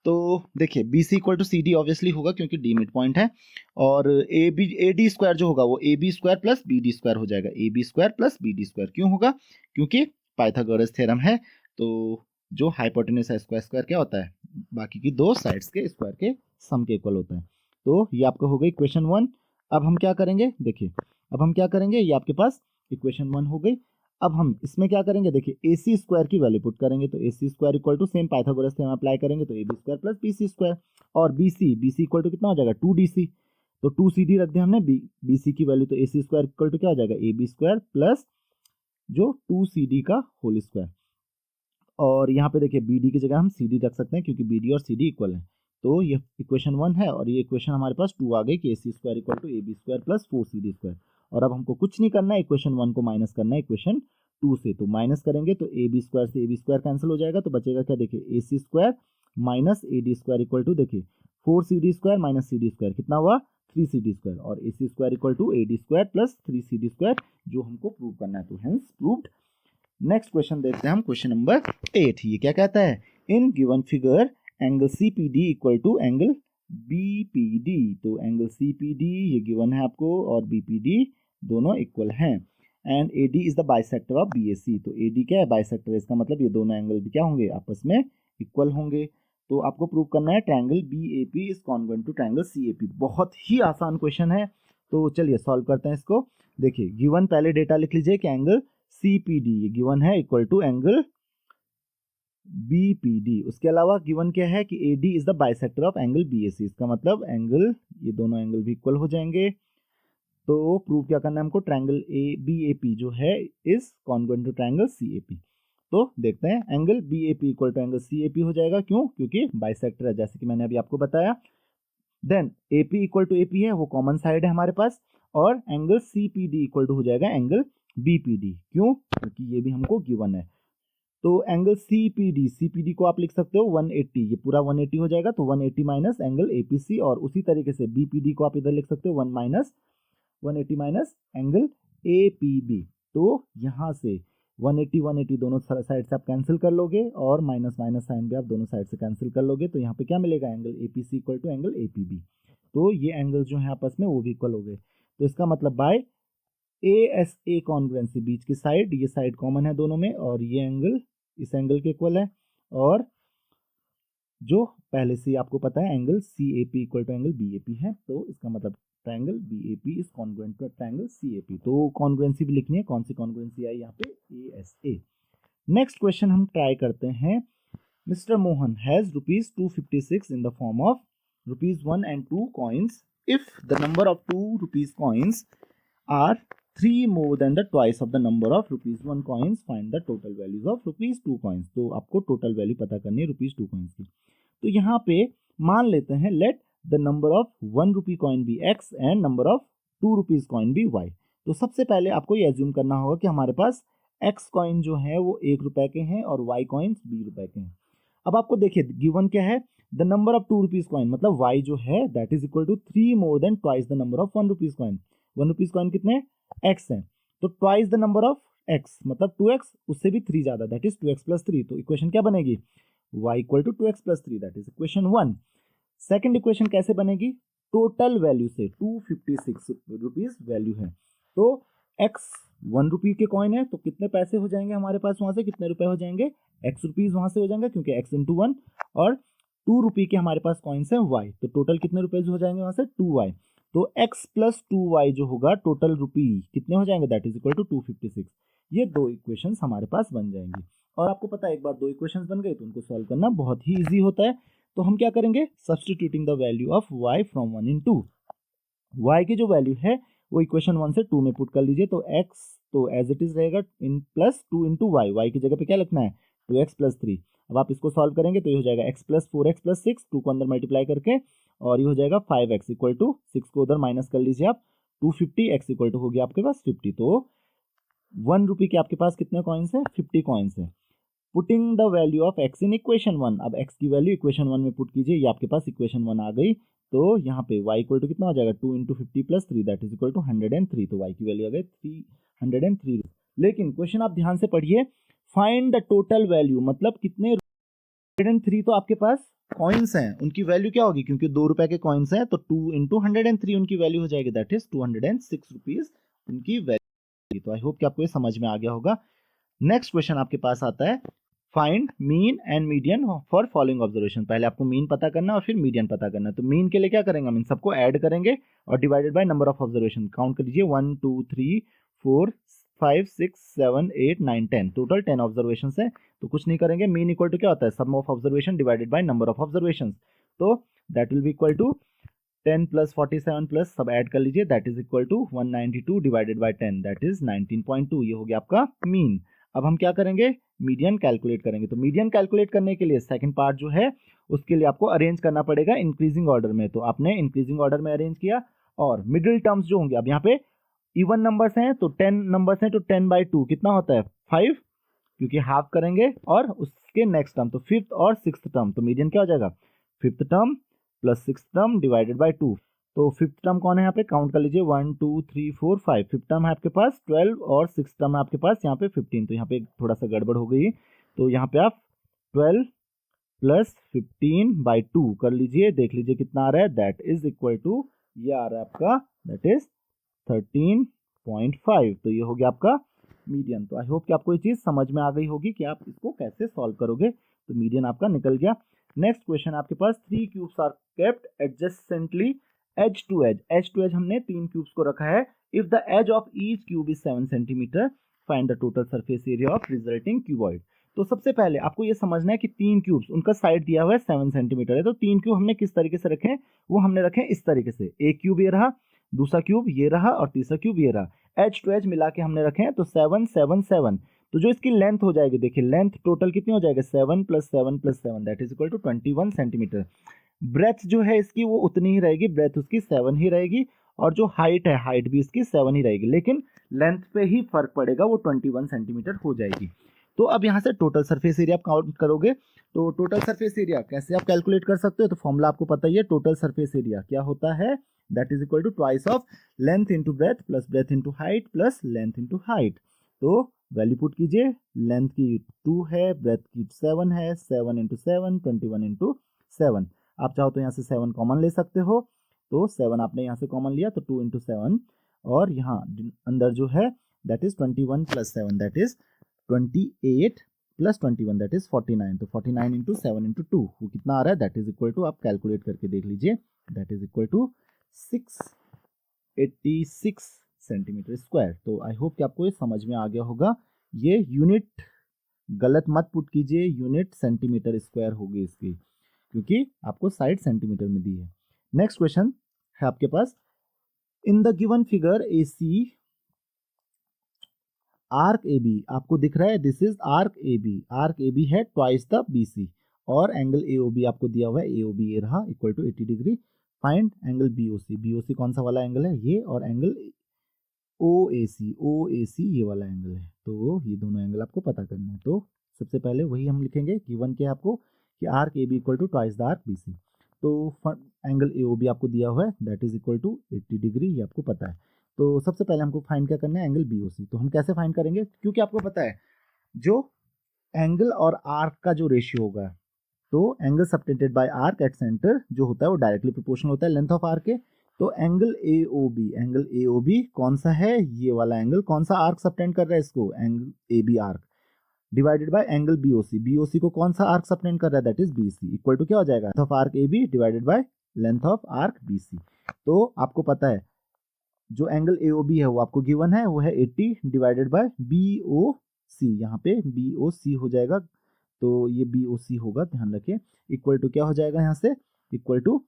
तो देखिए BC equal to CD obviously होगा क्योंकि D मिड पॉइंट है, और AD स्क्वायर जो होगा वो AB square plus BD square हो जाएगा। AB square plus BD square क्यों होगा, क्योंकि पाइथागोरस थ्योरम है, तो जो हाइपोटेन्यूस है इसका स्क्वायर क्या होता है, बाकी की दो साइड्स के स्क्वायर के सम के इक्वल होता है। तो ये आपका हो गई इक्वेशन 1। अब हम क्या करेंगे, देखिए अब हम क्या करेंगे, ये आपके पास इक्वेशन 1 हो गई। अब हम इसमें क्या करेंगे, देखिए AC स्क्वायर की वैल्यू पुट करेंगे, तो AC square equal to same Pythagoras theorem apply करेंगे, तो AB square plus BC square, और BC इक्वल टू कितना हो जाएगा 2DC, तो 2CD रख दिया हमने, BC की वैल्यू, तो AC स्क्वायर इक्वल टू क्या हो जाएगा AB स्क्वायर प्लस जो 2CD का होल स्क्वायर, और यहाँ पे देखिए BD की जगह हम CD रख सकते हैं क्योंकि BD और CD इक्वल है। तो ये इक्वेशन 1 है, और ये इक्वेशन हमारे पास 2 आ गई कि AC square equal to AB square plus 4CD square. और अब हमको कुछ नहीं करना है, इक्वेशन 1 को माइनस करना है इक्वेशन 2 से, तो माइनस करेंगे तो AB स्क्वायर से AB स्क्वायर कैंसिल हो जाएगा, तो बचेगा क्या, देखिए AC square minus AD square equal to देखिए 4CD square minus CD square कितना हुआ 3cd² और AC² equal to AD² plus 3cd², जो हमको प्रूव करना है, तो हेंस प्रूव्ड। नेक्स्ट क्वेश्चन देखते हैं हम, क्वेश्चन नंबर 8। ये क्या कहता है, in given figure angle CPD equal to angle BPD। तो एंगल CPD ये गिवन है आपको और BPD दोनों इक्वल हैं, and AD is the bisector of BAC। तो AD क्या है, बाइसेक्टर है, इसका मतलब ये दोनों एंगल भी क्या होंगे, आपस में इक्वल होंगे। तो आपको प्रूव करना है triangle BAP is congruent to triangle CAP। बहुत ही आसान क्वेश्चन है, तो चलिए सॉल्व करते हैं इसको। देखिए गिवन, पहले डेटा लिख लीजिए कि एंगल CPD ये गिवन है इक्वल टू एंगल BPD। उसके अलावा गिवन क्या है कि AD is the bisector of angle BAC, इसका मतलब एंगल, ये दोनों एंगल भी इक्वल हो जाएंगे। तो प्रूव क्या करना है हमको, ट्रायंगल BAP जो है is congruent to triangle CAP। तो देखते हैं, angle BAP equal to angle CAP हो जाएगा, क्यों, क्योंकि बाइसेक्टर है, जैसे कि मैंने अभी आपको बताया। Then AP equal to AP है, वो कॉमन साइड है हमारे पास, और एंगल CPD इक्वल टू हो जाएगा एंगल BPD, क्यों, क्योंकि ये भी हमको गिवन है। तो एंगल CPD को आप लिख सकते हो 180, ये पूरा 180 हो जाएगा, तो 180 माइनस एंगल APC, और उसी तरीके से BPD को आप इधर लिख सकते हो 180 माइनस एंगल APB। तो यहाँ से 180 दोनों साइड से आप कैंसिल कर लोगे, और माइनस माइनस साइन भी आप दोनों साइड से कैंसिल कर लोगे, तो यहाँ पे क्या मिलेगा, angle APC equal to angle APB। तो ये एंगल जो है आपस में वो भी इक्वल हो गए। तो इसका मतलब बाय ASA कॉन्ग्रुएंसी, बीच की साइड, ये साइड कॉमन है दोनों में, और ये एंगल इस एंगल के इक्वल है, और जो पहले से आपको पता है angle CAP equal to angle BAP है, तो इसका मतलब triangle BAP is congruent to triangle CAP। तो कॉन्ग्रुएंसी भी लिखनी है, कौन सी कॉन्ग्रुएंसी आई यहाँ पे, ASA। नेक्स्ट क्वेश्चन हम ट्राई करते हैं। Mister Mohan has ₹256 in the form of ₹1 and 2 coins. If the number of 2 rupees coins are 3 more than the twice of the number of ₹1 coins, find the total values of ₹2 coins। तो आपको total value पता करनी है ₹2 coins की। तो यहाँ पे मान लेते हैं, let the number of 1 rupee coin be X and number of 2 rupees coin be Y। तो सबसे पहले आपको ये एज्यूम करना होगा कि हमारे पास X कॉइन जो है वो 1 रुपए के हैं और Y कॉइन्स 20 रुपए के हैं। अब आपको देखिए गिवन क्या है, the number of 2 rupees coin, मतलब Y जो है that is equal to 3 more than twice the number of 1 rupees coin। 1 rupees coin कितने, X है, तो twice the number of X मतलब 2X, उससे भी 3 ज्यादा, दैट इज 2X प्लस 3। तो इक्वेशन क्या बनेगी, Y equal to 2X plus 3, that is equation 1। Second equation कैसे बनेगी, टोटल वैल्यू से 256 रुपीज वैल्यू है, तो X 1 रुपी के कॉइन है, तो कितने पैसे हो जाएंगे हमारे पास, वहां से कितने रुपए हो जाएंगे, X रुपीज वहां से हो जाएंगे, क्योंकि X इंटू 1, और 2 रुपी के हमारे पास कॉइन्स है Y, तो टोटल कितने रुपीज हो जाएंगे वहां से 2Y। तो X प्लस 2Y जो होगा टोटल रुपी कितने हो जाएंगे, दैट इज इक्वल टू 256। ये दो इक्वेशंस हमारे पास बन जाएंगी, और आपको पता है एक बार दो इक्वेशंस बन गई तो उनको सॉल्व करना बहुत ही इजी होता है। तो हम क्या करेंगे, substituting the value of Y from 1 in 2। Y की जो वैल्यू है वो इक्वेशन 1 से 2 में पुट कर लीजिए, तो X तो एज इट इज रहेगा in plus 2 into Y, Y की जगह पे क्या लिखना है 2x प्लस 3। अब आप इसको सॉल्व करेंगे तो ये हो जाएगा x प्लस 4x प्लस 6, 2 को अंदर मल्टीप्लाई करके, और ये हो जाएगा 5x इक्वल टू 6 को उधर माइनस कर लीजिए आप, 250, x इक्वल टू हो गया आपके पास 50। तो 1 रुपी के आपके पास कितने कॉइन्स है, 50 कॉइन्स है। Putting the value of x in equation 1, अब x की वैल्यू इक्वेशन 1 में पुट कीजिए, ये आपके पास इक्वेशन 1 आ गई। तो यहाँ पे y इक्वल टू कितना हो जाएगा 2 into 50 plus 3 that is equal to 103। तो y की वैल्यू आ गई 303। लेकिन क्वेश्चन आप ध्यान से पढ़िए, फाइंड द टोटल वैल्यू, मतलब कितने 103 तो आपके पास कॉइन्स हैं, उनकी वैल्यू क्या होगी, क्योंकि 2 रुपए के कॉइन्स हैं तो 2 इंटू 103 उनकी वैल्यू हो जाएगी, दैट इज 206 रुपीज उनकी वैल्यू। तो आई होप कि आपको ये समझ में आ गया होगा। नेक्स्ट क्वेश्चन आपके पास आता है, find mean and median for following observation. पहले आपको मीन पता करना और फिर मीडियन पता करना। तो मीन के लिए क्या करेंगे, हम इन सबको ऐड करेंगे और divided by number of observation, count कर लीजिए 1 2 3 4 5 6 7 8 9 10, टोटल 10 ऑब्जर्वेशन है। तो कुछ नहीं करेंगे, मीन इक्वल टू क्या होता है sum of observation divided by number of observation, तो that will be equal to 10 plus 47 plus सब ऐड कर लीजिए, that is equal to 192 divided by 10, that is 19.2। ये हो गया आपका मीन। अब हम क्या करेंगे, मीडियन कैलकुलेट करेंगे। तो मीडियन कैलकुलेट करने के लिए सेकंड पार्ट जो है उसके लिए आपको अरेंज करना पड़ेगा इंक्रीजिंग ऑर्डर में। तो आपने इंक्रीजिंग ऑर्डर में अरेंज किया, और मिडिल टर्म्स जो होंगे, अब यहाँ पे इवन नंबर्स हैं तो 10 नंबर्स हैं तो 10/2 कितना होता है 5, क्योंकि हाफ करेंगे, और उसके नेक्स्ट टर्म तो फिफ्थ और सिक्स्थ टर्म, तो मीडियन क्या हो जाएगा fifth term plus sixth term divided by 2। तो फिफ्थ टर्म कौन है यहाँ पे, काउंट कर लीजिए 1 2 3 4 5, फिफ्थ टर्म है आपके पास 12 और सिक्स टर्म है आपके पास यहाँ पे 15। तो यहाँ पे थोड़ा सा गड़बड़ हो गई, तो यहाँ पे आप 12 प्लस 15/2 कर लीजिए, देख लीजिए कितना आ रहा है, दैट इज इक्वल टू, ये आ रहा है आपका दैट इज 13.5। तो ये हो गया आपका मीडियन। तो आई होप कि आपको ये चीज़ समझ में आ गई होगी कि आप इसको कैसे सॉल्व करोगे। तो मीडियन आपका निकल गया। नेक्स्ट क्वेश्चन आपके पास 3 cubes are kept adjacently edge to edge. Edge to edge हमने 3 क्यूब्स को रखा है। If the edge of each cube is 7 centimetre, find the total surface area of resulting cuboid. तो सबसे पहले आपको ये समझना है कि 3 क्यूब्स, उनका साइड दिया हुआ है 7 सेंटीमीटर है। तो 3 क्यूब हमने किस तरीके से रखे हैं, वो हमने रखे हैं इस तरीके से, एक क्यूब ये रहा, दूसरा क्यूब ये रहा और तीसरा क्यूब ये रहा। एज टू एज मिला के हमने रखे हैं, तो 7 7 7। तो जो इसकी लेंथ हो जाएगी, देखिए लेंथ टोटल कितनी हो जाएगी, 7 + 7 + 7 that is equal to 21 centimetre. Breadth जो है इसकी वो उतनी ही रहेगी, ब्रेथ उसकी 7 ही रहेगी, और जो हाइट है, हाइट भी इसकी 7 ही रहेगी, लेकिन लेंथ पे ही फर्क पड़ेगा, वो 21 सेंटीमीटर हो जाएगी। तो अब यहाँ से टोटल सरफेस एरिया आप काउंट करोगे, तो टोटल सरफेस एरिया कैसे आप कैलकुलेट कर सकते हो, तो फॉर्मूला आपको पता ही है। टोटल सरफेस एरिया क्या होता है, that is equal to twice of length into breadth plus breadth into height plus length into height. तो वैल्यू पुट कीजिए, लेंथ की 2 है, ब्रेथ की 7 है, 7 × 7 21 × 7। आप चाहो तो यहाँ से 7 कॉमन ले सकते हो, तो 7 आपने यहाँ से कॉमन लिया तो 2 × 7, और यहाँ अंदर जो है that is 21 + 7 that is 28 + 21 that is 49। तो 49 × 7 × 2 वो कितना आ रहा है, दैट इज इक्वल टू, आप कैलकुलेट करके देख लीजिए, that is equal to 686 centimetre square. तो आई होप कि आपको ये समझ में आ गया होगा। ये यूनिट गलत मत पुट कीजिए, यूनिट सेंटीमीटर स्क्वायर होगी इसकी, क्योंकि आपको साइड सेंटीमीटर में दी है। नेक्स्ट क्वेश्चन है आपके पास, in the given figure A C arc A B आपको दिख रहा है, this is arc A B. Arc A B है ट्वाइस द बी सी, और एंगल ए ओ बी आपको दिया हुआ है, ए ओ बी ये रहा equal to 80 degree. Find angle B O C. B O C कौन सा वाला एंगल है, ये, और एंगल ओ ए सी ये वाला एंगल है। तो ये दोनों एंगल आपको पता करना है। तो सबसे पहले वही हम लिखेंगे, गिवन के आपको कि arc A B equal to twice the arc B C. तो एंगल ए ओ बी आपको दिया हुआ है, that is equal to 80 degree, ये आपको पता है। तो सबसे पहले हमको फाइंड क्या करना है, एंगल बी ओ सी। तो हम कैसे फाइंड करेंगे, क्योंकि आपको पता है जो एंगल और आर्क का जो रेशियो होगा, तो angle subtended bye arc at centre जो होता है वो डायरेक्टली प्रोपोर्शनल होता है लेंथ ऑफ आर्क के। तो एंगल ए ओ बी कौन सा है, ये वाला एंगल, कौन सा आर्क सबटेंड कर रहा है इसको, angle A B arc, divided by angle B O C को कौन सा आर्क सबटेंड कर रहा है, that is B C, equal to क्या हो जाएगा, length of arc A B divided by length of arc B C. तो आपको पता है जो एंगल ए ओ बी है वो आपको गिवन है, वो है 80 डिवाइडेड बाय बी ओ सी, यहाँ पे बी ओ सी हो जाएगा, तो ये बी ओ सी होगा, ध्यान रखिए, इक्वल टू क्या हो जाएगा यहाँ से, equal to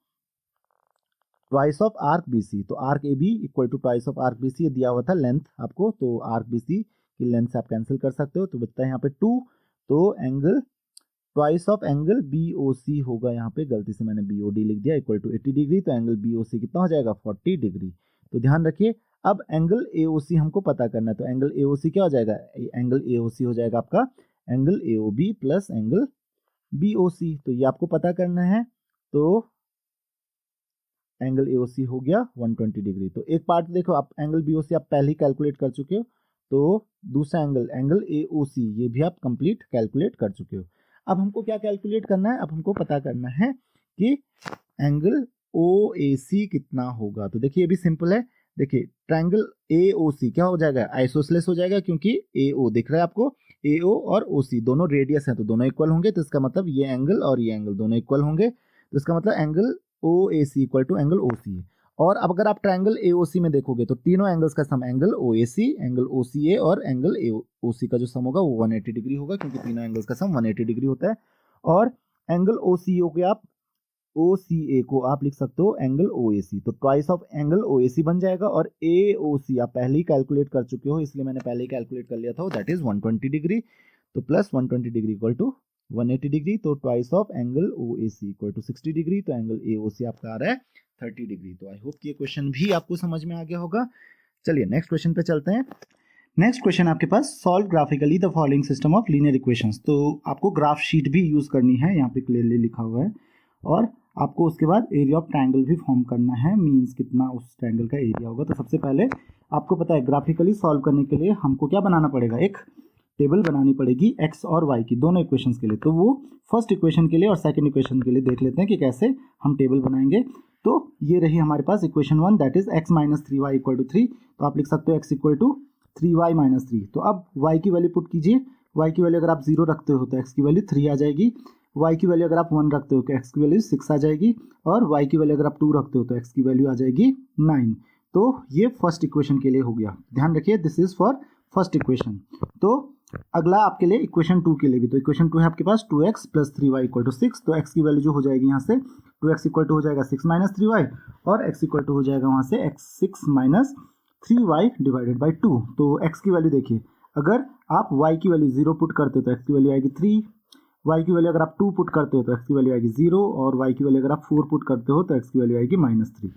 twice of arc B C. तो arc A B equal to twice of arc B C, ये दिया हुआ था लेंथ आपको, तो आर्क बी सी की लेंथ से आप कैंसिल कर सकते हो, तो बचता है यहाँ पे 2। तो angle twice of angle B O C होगा, यहाँ पे गलती से मैंने बी ओ डी लिख दिया, इक्वल टू 80 डिग्री। तो एंगल बी ओ सी कितना हो जाएगा, 40 डिग्री। तो ध्यान रखिए, अब एंगल ए ओ सी हमको पता करना है, तो एंगल ए ओ सी क्या हो जाएगा, एंगल ए ओ सी हो जाएगा आपका angle A O B plus angle B O C. तो ये आपको पता करना है, तो एंगल ए ओ सी हो गया 120 डिग्री। तो एक पार्ट देखो, आप एंगल बी ओ सी आप पहले ही कैलकुलेट कर चुके हो, तो दूसरा एंगल ए ओ सी ये भी आप कंप्लीट कैलकुलेट कर चुके हो। अब हमको क्या कैलकुलेट करना है, अब हमको पता करना है कि एंगल ओ ए सी कितना होगा। तो देखिए ये भी सिंपल है, देखिए ट्रायंगल ए ओ सी क्या हो जाएगा, आइसोसेलेस हो जाएगा, क्योंकि ए ओ दिख रहा है आपको, ए ओ और ओ सी दोनों रेडियस हैं, तो दोनों इक्वल होंगे, तो इसका मतलब ये एंगल और ये एंगल दोनों इक्वल होंगे, तो इसका मतलब angle O A C equal to angle O C है। और अब अगर आप ट्रायंगल ए ओ सी में देखोगे तो तीनों एंगल्स का some angle O A C, angle O सी ए और एंगल ए ओ सी का जो सम होगा वो 180 डिग्री होगा, क्योंकि तीनों एंगल्स का सम 180 डिग्री होता है। और एंगल ओ सी ओ के आप ओ सी ए को आप लिख सकते हो एंगल ओ ए सी, तो twice of angle O A सी बन जाएगा। और ए ओ सी आप पहले ही कैलकुलेट कर चुके हो, इसलिए मैंने पहले ही कैलकुलेट कर लिया था, दैट इज 120 डिग्री। तो plus 120 degree equal to 180 degree, तो twice of angle O A C equal to 60 degree, तो एंगल ए ओ सी आपका आ रहा है 30 डिग्री। तो आई होप कि ये क्वेश्चन भी आपको समझ में आ गया होगा। चलिए नेक्स्ट क्वेश्चन पे चलते हैं। नेक्स्ट क्वेश्चन आपके पास, solve graphically the following system of linear equations. तो आपको ग्राफ शीट भी यूज करनी है, यहाँ पे क्लियरली लिखा हुआ है, और आपको उसके बाद एरिया ऑफ ट्रायंगल भी फॉर्म करना है, मीन्स कितना उस ट्रायंगल का एरिया होगा। तो सबसे पहले आपको पता है ग्राफिकली सॉल्व करने के लिए हमको क्या बनाना पड़ेगा, एक टेबल बनानी पड़ेगी एक्स और वाई की दोनों इक्वेशंस के लिए। तो वो फर्स्ट इक्वेशन के लिए और सेकंड इक्वेशन के लिए देख लेते हैं कि कैसे हम टेबल बनाएंगे। तो ये रही हमारे पास equation 1 that is x minus 3y equal to 3। तो आप लिख सकते हो x equal to 3y minus 3। तो अब y की वैल्यू पुट कीजिए। y की वैल्यू अगर आप 0 रखते हो तो x की वैल्यू 3 आ जाएगी, y की वैल्यू अगर आप 1 रखते हो तो x की वैल्यू 6 आ जाएगी, और y की वैल्यू अगर आप 2 रखते हो तो x की वैल्यू आ जाएगी 9। तो ये फर्स्ट इक्वेशन के लिए हो गया। ध्यान रखिए this is for first equation. तो अगला आपके लिए इक्वेशन 2 के लिए भी। तो इक्वेशन 2 है आपके पास 2x plus 3y equal to 6। तो x की वैल्यू जो हो जाएगी यहाँ से 2x इक्वल टू हो जाएगा 6 माइनस 3y, और x इक्वल टू हो जाएगा वहाँ से x 6 minus 3y divided by 2। तो x की वैल्यू देखिए, अगर आप y की वैल्यू 0 पुट करते हो तो x की वैल्यू आएगी 3, y की वैल्यू अगर आप 2 पुट करते हो तो x की वैल्यू आएगी 0, और y की वैल्यू अगर आप 4 पुट करते हो तो x की वैल्यू आएगी -3।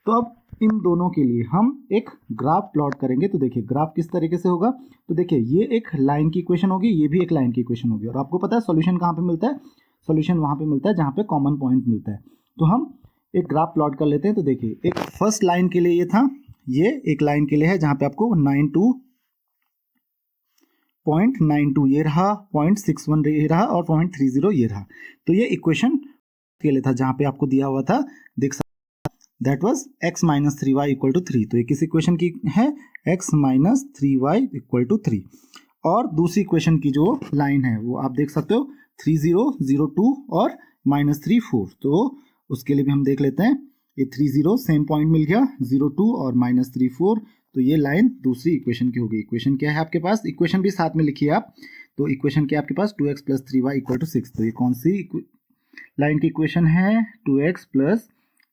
तो अब इन दोनों के लिए हम एक ग्राफ प्लॉट करेंगे। तो देखिए ग्राफ किस तरीके से होगा। तो देखिए ये एक लाइन की इक्वेशन होगी, ये भी एक लाइन की इक्वेशन होगी, और आपको पता है सॉल्यूशन कहाँ पे मिलता है, सॉल्यूशन वहाँ पे मिलता है जहाँ पे कॉमन पॉइंट मिलता है। तो हम एक ग्राफ प्लॉट कर लेते हैं। तो देखिए एक फर्स्ट लाइन के लिए ये था, ये एक लाइन के लिए है जहाँ पे आपको 92.92 ये रहा, 0.61 ये रहा, और 0.30 ये रहा। तो ये इक्वेशन के लिए था जहाँ पे आपको दिया हुआ था, देख that was x minus 3y equal to 3। तो ये किस इक्वेशन की है, x minus 3y equal to 3। और दूसरी इक्वेशन की जो लाइन है वो आप देख सकते हो 3002 और -34। तो उसके लिए भी हम देख लेते हैं, ये 30 सेम पॉइंट मिल गया, 02 और -34। तो ये लाइन दूसरी इक्वेशन की होगी। इक्वेशन क्या है आपके पास, इक्वेशन भी साथ में लिखिए आप। तो इक्वेशन क्या है आपके पास 2x plus 3y equal to 6। तो ये कौन सी लाइन की इक्वेशन है, 2x plus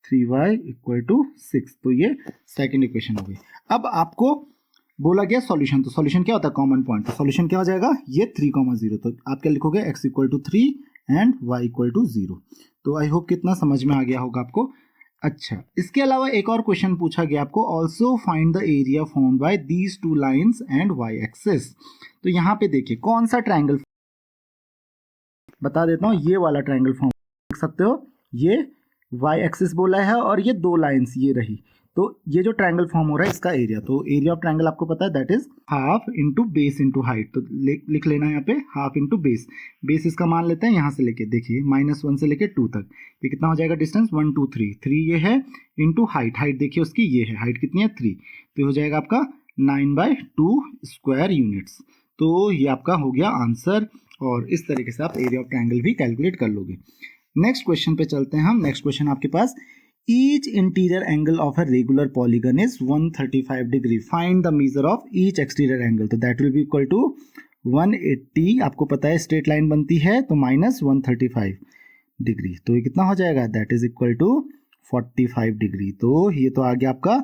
3y equal to 6। तो ये सेकंड इक्वेशन हो गई। अब आपको बोला गया सॉल्यूशन। तो सॉल्यूशन क्या होता है, कॉमन पॉइंट। तो सॉल्यूशन क्या हो जाएगा, ये 3,0। तो आप क्या लिखोगे, x equal to 3 and y equal to 0। तो आई होप कितना समझ में आ गया होगा आपको। अच्छा, इसके अलावा एक और क्वेश्चन पूछा गया आपको, also find the area formed by these two lines and y axis. तो यहाँ पे देखिए कौन सा ट्राइंगल, बता देता हूँ, ये वाला ट्राइंगल फॉर्म देख सकते हो, ये y एक्सिस बोला है और ये दो लाइंस ये रही। तो ये जो ट्रायंगल फॉर्म हो रहा है इसका एरिया, तो एरिया ऑफ ट्रायंगल आपको पता है that is half into base into height. तो लिख लेना है यहाँ पे हाफ इंटू बेस। बेस इसका मान लेते हैं यहाँ से लेके, देखिए -1 से लेके 2 तक, ये कितना हो जाएगा डिस्टेंस 1 2 3, 3 ये है इंटू हाइट, हाइट देखिए उसकी ये है, हाइट कितनी है 3। तो हो जाएगा आपका 9/2 स्क्वायर यूनिट्स। तो ये आपका हो गया आंसर, और इस तरीके से आप एरिया ऑफ ट्रायंगल भी कैलकुलेट कर लोगे। नेक्स्ट क्वेश्चन पे चलते हैं हम। नेक्स्ट क्वेश्चन आपके पास, each interior angle of a regular polygon is 135 degree, find the measure of each exterior angle. तो that will be equal to 180, आपको पता है स्ट्रेट लाइन बनती है, तो -135 डिग्री। तो ये कितना हो जाएगा, that is equal to 45 degree. तो ये तो आ गया आपका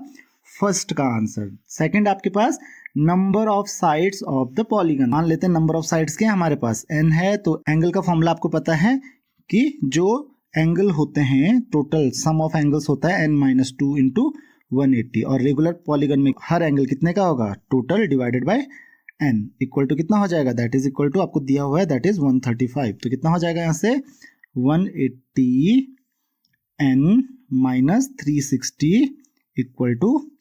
फर्स्ट का आंसर। सेकंड आपके पास, number of sides of the polygon. मान लेते हैं नंबर ऑफ साइड्स के हमारे पास n है, तो एंगल का फॉर्मूला आपको पता है कि जो एंगल होते हैं टोटल सम ऑफ एंगल्स होता है n-2 इंटू 180, और रेगुलर पॉलीगन में हर एंगल कितने का होगा, total divided by n equal to कितना हो जाएगा, दैट इज इक्वल टू आपको दिया हुआ है दैट इज 135। तो कितना हो जाएगा यहाँ से 180 n minus 360 equal to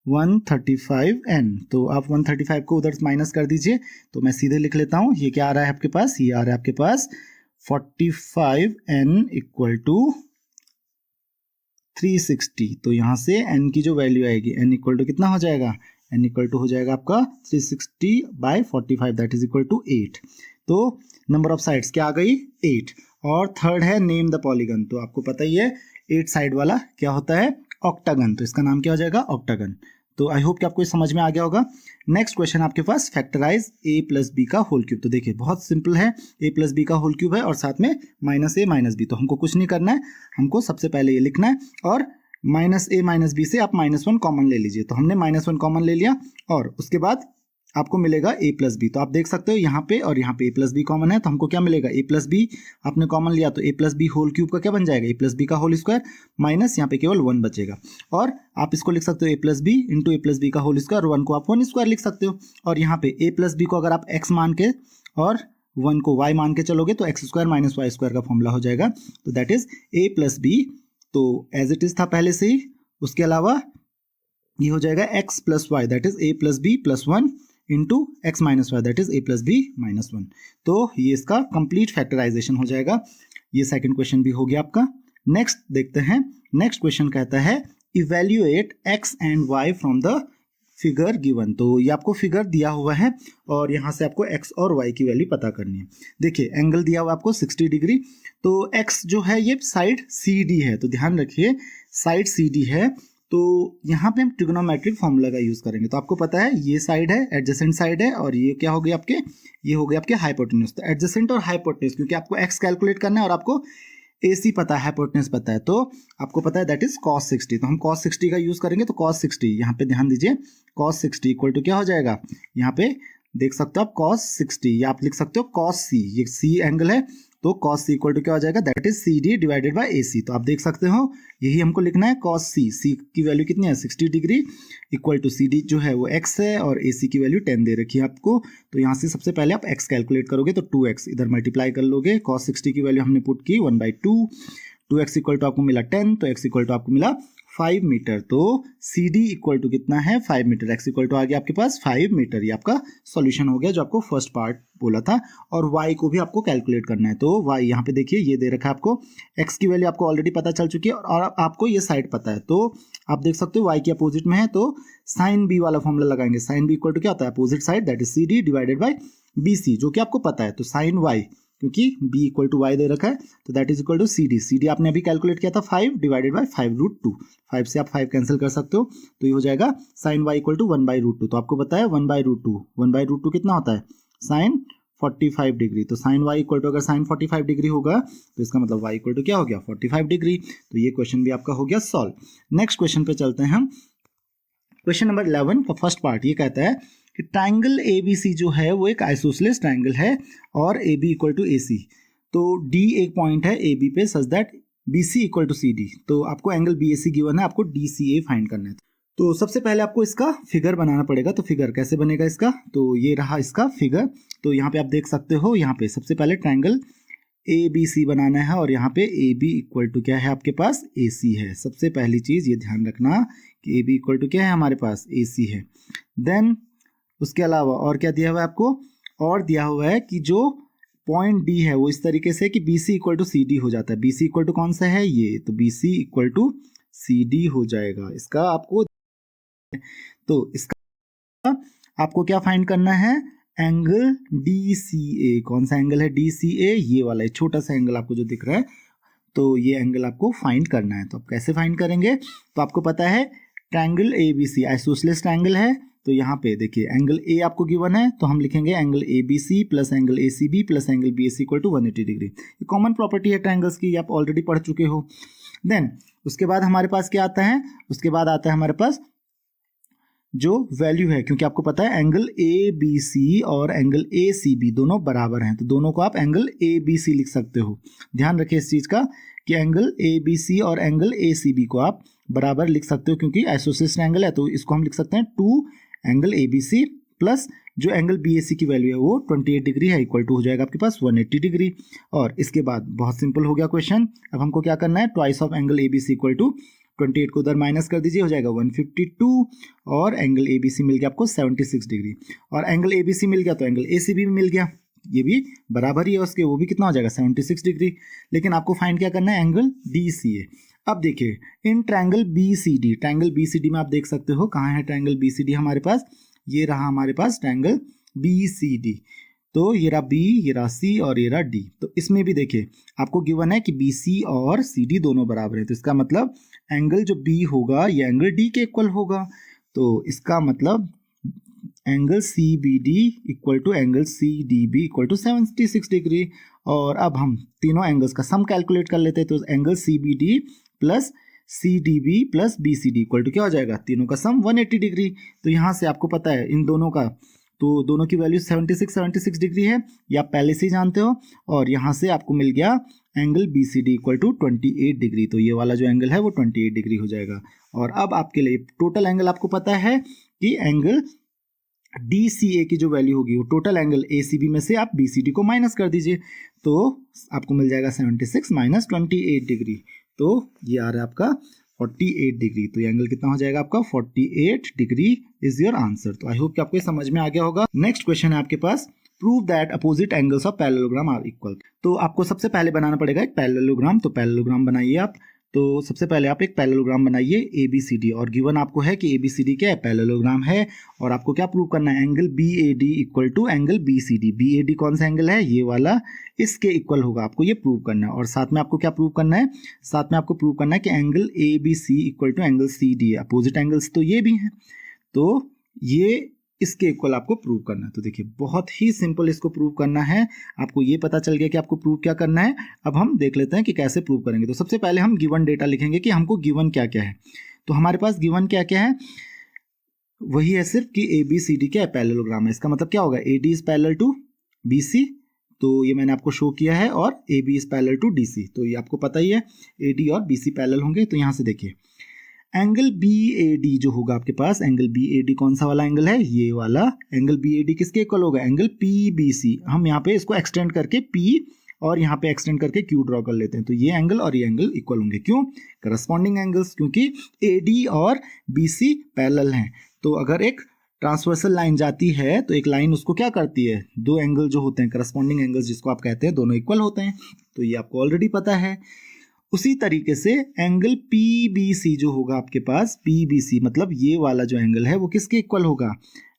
135 n। तो आप 135 को उधर माइनस कर दीजिए, तो मैं सीधे लिख लेता हूँ, ये क्या आ रहा है आपके पास, ये आ रहा है आपके पास 45 n इक्वल टू 360। तो यहाँ से n की जो वैल्यू आएगी, n इक्वल टू कितना हो जाएगा, n इक्वल टू हो जाएगा आपका 360/45 दैट इज इक्वल टू 8। तो नंबर ऑफ साइड्स क्या आ गई 8। और थर्ड है नेम द पॉलीगन। तो आपको पता ही है 8 साइड वाला क्या होता है, ऑक्टागन। तो इसका नाम क्या हो जाएगा, ऑक्टागन। तो आई होप कि आपको समझ में आ गया होगा। नेक्स्ट क्वेश्चन आपके पास, फैक्टराइज a प्लस बी का होल क्यूब। तो देखिए बहुत सिंपल है, a प्लस बी का होल क्यूब है और साथ में -a -b। तो हमको कुछ नहीं करना है, हमको सबसे पहले ये लिखना है, और -a -b से आप -1 कॉमन ले लीजिए। तो हमने -1 कॉमन ले लिया, और उसके बाद आपको मिलेगा a प्लस बी। तो आप देख सकते हो यहाँ पे और यहाँ पे a प्लस बी कॉमन है, तो हमको क्या मिलेगा, a प्लस बी आपने कॉमन लिया तो a plus B whole cube का क्या बन जाएगा, a प्लस बी का होल स्क्वायर, माइनस यहाँ पे केवल 1 बचेगा। और आप इसको लिख सकते हो a plus B into a plus B का होल स्क्वायर, 1 को आप 1 स्क्वायर लिख सकते हो। और यहाँ पे a प्लस बी को अगर आप x मान के और 1 को y मान के चलोगे तो x square minus Y square का फॉर्मूला हो जाएगा। तो that is a plus B तो एज इट इज था पहले से ही। उसके अलावा ये हो जाएगा x plus Y that is a plus B plus 1 into x minus Y that is a plus B minus 1। तो ये इसका कंप्लीट फैक्टराइजेशन हो जाएगा। ये सेकंड क्वेश्चन भी हो गया आपका। नेक्स्ट देखते हैं। नेक्स्ट क्वेश्चन कहता है evaluate x and y from the figure given. तो ये आपको फिगर दिया हुआ है और यहाँ से आपको x और y की वैल्यू पता करनी है। देखिए एंगल दिया हुआ आपको 60 डिग्री। तो x जो है ये साइड CD है, तो ध्यान रखिए साइड CD है। तो यहाँ पे हम ट्रिग्नोमेट्रिक फॉर्मूला का यूज करेंगे। तो आपको पता है ये साइड है, एडजेसेंट साइड है, और ये क्या हो गया आपके, ये हो गया आपके हाइपोटेन्यूज। तो एडजेसेंट और हाइपोटेन्यूज, क्योंकि आपको x कैलकुलेट करना है और आपको AC पता है, हाइपोटेन्यूज पता है, तो आपको पता है दैट इज cos 60। तो हम cos 60 का यूज करेंगे। तो cos 60 यहाँ पे ध्यान दीजिए, cos 60 इक्वल टू क्या हो जाएगा, यहाँ पे देख सकते हो आप cos 60, या आप लिख सकते हो cos C, ये C एंगल है, तो cos C इक्वल टू क्या हो जाएगा, that is CD divided by AC। तो आप देख सकते हो यही हमको लिखना है, cos C की वैल्यू कितनी है 60 डिग्री इक्वल टू CD जो है वो x है और AC की वैल्यू 10 दे रखी है आपको। तो यहाँ से सबसे पहले आप x कैलकुलेट करोगे तो 2x इधर मल्टीप्लाई कर लोगे। cos 60 की वैल्यू हमने पुट की 1/2, 2x इक्वल टू आपको मिला 10, तो x इक्वल टू आपको मिला 5 मीटर। तो CD इक्वल टू कितना है 5 मीटर, x इक्वल टू आ गया आपके पास 5 मीटर। ये आपका सॉल्यूशन हो गया जो आपको फर्स्ट पार्ट बोला था। और y को भी आपको कैलकुलेट करना है। तो y यहाँ पे देखिए ये दे रखा है आपको, x की वैल्यू आपको ऑलरेडी पता चल चुकी है और आपको ये साइड पता है। तो आप देख सकते हो y के अपोजिट में है, तो साइन b वाला फॉर्मूला लगाएंगे। साइन b इक्वल टू क्या होता है, opposite side that is CD divided by BC, जो कि आपको पता है। तो साइन y, क्योंकि b इक्वल टू वाई दे रखा है, तो that is equal to CD आपने अभी कैलकुलेट किया था 5 डिवाइडेड बाई 5√2। 5 से आप 5 कैंसिल कर सकते हो, तो ये हो जाएगा साइन y इक्वल टू 1/√2। तो आपको पता है 1/√2, 1/√2 कितना होता है, साइन 45 डिग्री। तो साइन y इक्वल टू अगर साइन 45 डिग्री होगा तो इसका मतलब y इक्वल टू क्या हो गया 45 डिग्री। तो ये क्वेश्चन भी आपका हो गया सॉल्व। नेक्स्ट क्वेश्चन पे चलते हैं हम। क्वेश्चन नंबर 11 का फर्स्ट पार्ट ये कहता है कि ट्राइंगल ABC जो है वो एक आइसोसेलेस ट्राइंगल है और AB इक्वल टू AC। तो D एक पॉइंट है AB पे such that BC equal to CD। तो आपको एंगल BAC गिवन है, आपको DCA फाइंड करना है। तो सबसे पहले आपको इसका फिगर बनाना पड़ेगा। तो फिगर कैसे बनेगा इसका, तो ये रहा इसका फिगर। तो यहाँ पे आप देख सकते हो, यहाँ पे सबसे पहले ट्राइंगल ABC बनाना है और यहाँ पे AB इक्वल टू क्या है आपके पास AC है। सबसे पहली चीज़ ये ध्यान रखना कि AB इक्वल टू क्या है हमारे पास AC है। देन उसके अलावा और क्या दिया हुआ है आपको, और दिया हुआ है कि जो पॉइंट D है वो इस तरीके से कि BC इक्वल टू CD हो जाता है। BC इक्वल टू कौन सा है ये, तो BC इक्वल टू CD हो जाएगा। इसका आपको, तो इसका आपको क्या फाइंड करना है, एंगल DCA। कौन सा एंगल है DCA, ये वाला है, छोटा सा एंगल आपको जो दिख रहा है, तो ये एंगल आपको फाइंड करना है। तो आप कैसे फाइंड करेंगे, तो आपको पता है ट्राइंगल ABC आइसोसेलेस ट्राइंगल है। तो यहाँ पे देखिए एंगल A आपको गिवन है, तो हम लिखेंगे angle ABC plus angle ACB plus angle BAC equal to 180 degree. ये कॉमन प्रॉपर्टी है ट्राइंगल्स की, आप ऑलरेडी पढ़ चुके हो। देन उसके बाद हमारे पास क्या आता है, उसके बाद आता है हमारे पास जो वैल्यू है, क्योंकि आपको पता है एंगल ABC और एंगल ACB दोनों बराबर हैं, तो दोनों को आप एंगल ABC लिख सकते हो। ध्यान रखिए इस चीज़ का कि एंगल ABC और एंगल ACB को आप बराबर लिख सकते हो, क्योंकि आइसोसेलेस ट्रायंगल है। तो इसको हम लिख सकते हैं 2 एंगल ABC प्लस जो एंगल BAC की वैल्यू है वो 28 डिग्री है, इक्वल टू हो जाएगा आपके पास 180 डिग्री। और इसके बाद बहुत सिंपल हो गया क्वेश्चन। अब हमको क्या करना है, twice of angle ABC equal to 28 को उधर माइनस कर दीजिए, हो जाएगा 152, और एंगल ABC मिल गया आपको 76 डिग्री। और एंगल ABC मिल गया तो एंगल ACB भी मिल गया, ये भी बराबर ही है उसके, वो भी कितना हो जाएगा 76 डिग्री। लेकिन आपको फाइंड क्या करना है, एंगल DCA। अब देखिए in triangle BCD, triangle BCD में आप देख सकते हो कहाँ है ट्रायंगल BCD हमारे पास, ये रहा हमारे पास ट्रायंगल BCD। तो ये रहा B, ये रहा C और ये रहा D। तो इसमें भी देखिए आपको गिवन है कि BC और CD दोनों बराबर है, तो इसका मतलब एंगल जो B होगा ये एंगल D के इक्वल होगा। तो इसका मतलब angle CBD equal to angle CDB equal to 76 degree. और अब हम तीनों एंगल्स का सम कैलकुलेट कर लेते हैं। तो angle CBD plus CDB plus BCD equal to क्या हो जाएगा, तीनों का सम 180 डिग्री। तो यहाँ से आपको पता है इन दोनों का, तो दोनों की वैल्यू 76 डिग्री है, ये आप पहले से ही जानते हो। और यहाँ से आपको मिल गया angle BCD equal to 28 degree. तो ये वाला जो एंगल है वो 28 डिग्री हो जाएगा। और अब आपके लिए टोटल एंगल आपको पता है कि एंगल DCA की जो वैल्यू होगी वो टोटल एंगल ACB में से आप BCD को माइनस कर दीजिए, तो आपको मिल जाएगा 76 माइनस 28 डिग्री। तो ये आ रहा है आपका 48 डिग्री। तो ये एंगल कितना हो जाएगा आपका 48 डिग्री इज योर आंसर। तो आई होप कि आपको ये समझ में आ गया होगा। नेक्स्ट क्वेश्चन है आपके पास, prove that opposite angles of parallelogram are equal. तो आपको सबसे पहले बनाना पड़ेगा एक पैरेललोग्राम। तो पैरेललोग्राम बनाइए आप। तो सबसे पहले आप एक पैरेललोग्राम बनाइए ABCD, और गिवन आपको है कि ABCD क्या है, पैरेललोग्राम है। और आपको क्या प्रूव करना है, angle BAD equal to angle BCD। BAD कौन सा एंगल है, ये वाला, इसके इक्वल होगा, आपको ये प्रूव करना है। और साथ में आपको क्या प्रूव करना है, साथ में आपको प्रूव करना है कि angle ABC equal to angle CD है। अपोजिट एंगल्स तो ये भी हैं, तो ये इसके इक्वल आपको प्रूव करना है। तो देखिए बहुत ही सिंपल इसको प्रूव करना है। आपको ये पता चल गया कि आपको प्रूव क्या करना है। अब हम देख लेते हैं कि कैसे प्रूव करेंगे। तो सबसे पहले हम गिवन डेटा लिखेंगे कि हमको गिवन क्या क्या है। तो हमारे पास गिवन क्या क्या है, वही है सिर्फ कि ABCD क्या है, पैरेललोग्राम है। इसका मतलब क्या होगा, AD is parallel to BC, तो ये मैंने आपको शो किया है, और AB is parallel to DC। तो ये आपको पता ही है AD और BC पैरेलल होंगे। तो यहाँ से देखिए एंगल BAD जो होगा आपके पास, एंगल BAD कौन सा वाला एंगल है, ये वाला एंगल BAD किसके इक्वल होगा, एंगल PBC। हम यहाँ पे इसको एक्सटेंड करके P और यहाँ पे एक्सटेंड करके Q ड्रॉ कर लेते हैं। तो ये एंगल और ये एंगल इक्वल होंगे, क्यों, करस्पॉन्डिंग एंगल्स, क्योंकि AD और BC पैरेलल हैं। तो अगर एक ट्रांसवर्सल लाइन जाती है तो एक लाइन उसको क्या करती है, दो एंगल जो होते हैं करस्पॉन्डिंग एंगल्स जिसको आप कहते हैं, दोनों इक्वल होते हैं। तो ये आपको ऑलरेडी पता है। उसी तरीके से एंगल PBC जो होगा आपके पास, PBC मतलब ये वाला जो एंगल है वो किसके इक्वल होगा,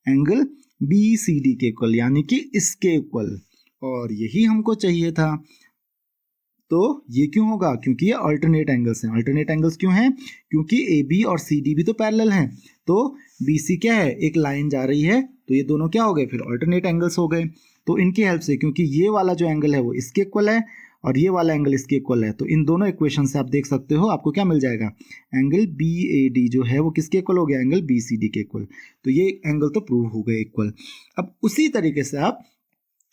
एंगल BCD के इक्वल, यानी कि इसके इक्वल। और यही हमको चाहिए था। तो ये क्यों होगा, क्योंकि ये अल्टरनेट एंगल्स हैं। अल्टरनेट एंगल्स क्यों हैं, क्योंकि AB और CD भी तो पैरेलल हैं। तो BC क्या है, एक लाइन जा रही है, तो ये दोनों क्या हो गए, फिर अल्टरनेट एंगल्स हो गए। तो इनकी हेल्प से, क्योंकि ये वाला जो एंगल है वो इसके इक्वल है और ये वाला एंगल इसके इक्वल है, तो इन दोनों इक्वेशन से आप देख सकते हो आपको क्या मिल जाएगा, एंगल BAD जो है वो किसके इक्वल हो गया, एंगल BCD के इक्वल। तो ये एंगल तो प्रूव हो गए इक्वल। अब उसी तरीके से आप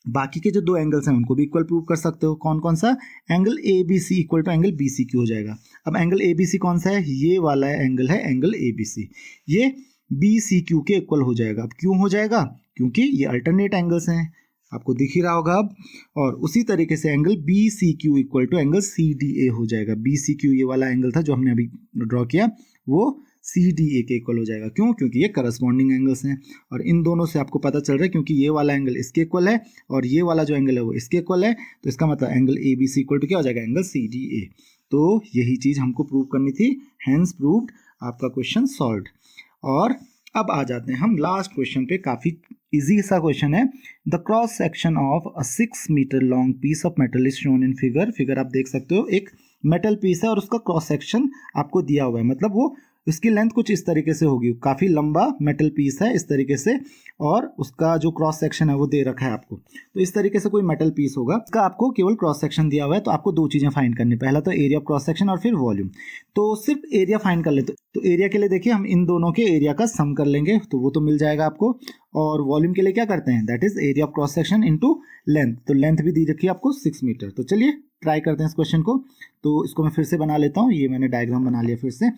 बाकी के जो दो एंगल्स हैं उनको भी इक्वल प्रूव कर सकते हो। कौन कौन सा, angle ABC equal to angle BCQ हो जाएगा। अब एंगल ABC कौन सा है, ये वाला एंगल है एंगल ABC, ये BCQ के इक्वल हो जाएगा। अब क्यों हो जाएगा, क्योंकि ये अल्टरनेट एंगल्स हैं, आपको दिख ही रहा होगा अब। और उसी तरीके से angle BCQ equal to angle CDA हो जाएगा। BCQ ये वाला एंगल था जो हमने अभी ड्रॉ किया, वो CDA के इक्वल हो जाएगा। क्यों, क्योंकि ये करस्पॉन्डिंग एंगल्स हैं। और इन दोनों से आपको पता चल रहा है, क्योंकि ये वाला एंगल इसके इक्वल है और ये वाला जो एंगल है वो इसके इक्वल है, तो इसका मतलब एंगल ABC इक्वल टू क्या हो जाएगा, एंगल CDA। तो यही चीज़ हमको प्रूव करनी थी, हैंस प्रूव्ड, आपका क्वेश्चन सॉल्व्ड। और अब आ जाते हैं हम लास्ट क्वेश्चन पे। काफ़ी इजी सा क्वेश्चन है। The cross section of a 6 metre long piece of metal is shown in figure. Figure आप देख सकते हो, एक मेटल पीस है और उसका क्रॉस सेक्शन आपको दिया हुआ है, मतलब वो उसकी लेंथ कुछ इस तरीके से होगी, काफ़ी लंबा मेटल पीस है इस तरीके से, और उसका जो क्रॉस सेक्शन है वो दे रखा है आपको। तो इस तरीके से कोई मेटल पीस होगा, इसका आपको केवल क्रॉस सेक्शन दिया हुआ है। तो आपको दो चीज़ें फाइंड करनी, पहला तो एरिया ऑफ क्रॉस सेक्शन और फिर वॉल्यूम। तो सिर्फ एरिया फाइंड कर लेते, तो एरिया के लिए देखिए हम इन दोनों के एरिया का सम कर लेंगे, तो वो तो मिल जाएगा आपको। और वॉल्यूम के लिए क्या करते हैं, that is area of cross section into length. तो लेंथ भी दी रखी है आपको 6 मीटर। तो चलिए ट्राई करते हैं इस क्वेश्चन को। तो इसको मैं फिर से बना लेता हूँ, ये मैंने डायग्राम बना लिया फिर से।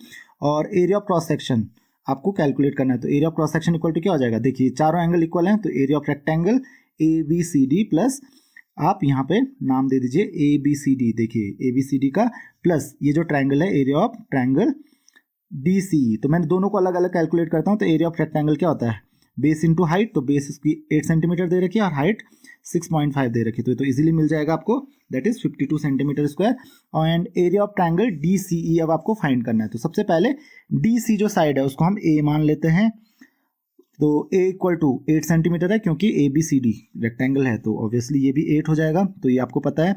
और एरिया ऑफ क्रॉस सेक्शन आपको कैलकुलेट करना है। तो area of cross section equal to क्या हो जाएगा, देखिए चारों एंगल इक्वल हैं, तो area of rectangle ABCD plus आप यहाँ पे नाम दे दीजिए ABCD। देखिए ABCD का प्लस ये जो ट्रायंगल है एरिया ऑफ ट्रायंगल DCE। तो मैं दोनों को अलग अलग कैलकुलेट करता हूँ। तो एरिया ऑफ रेक्टेंगल क्या होता है, बेस इंटू हाइट। तो बेस इसकी 8 सेंटीमीटर दे रखी है और हाइट 6.5 दे रखी है, तो इजीली मिल जाएगा आपको, that is 52 centimetre square. And area of triangle DCE अब आपको फाइंड करना है। तो सबसे पहले DC जो साइड है उसको हम A मान लेते हैं। तो A इक्वल टू 8 सेंटीमीटर है, क्योंकि ABCD रेक्टेंगल है तो ऑब्वियसली ये भी 8 हो जाएगा, तो ये आपको पता है।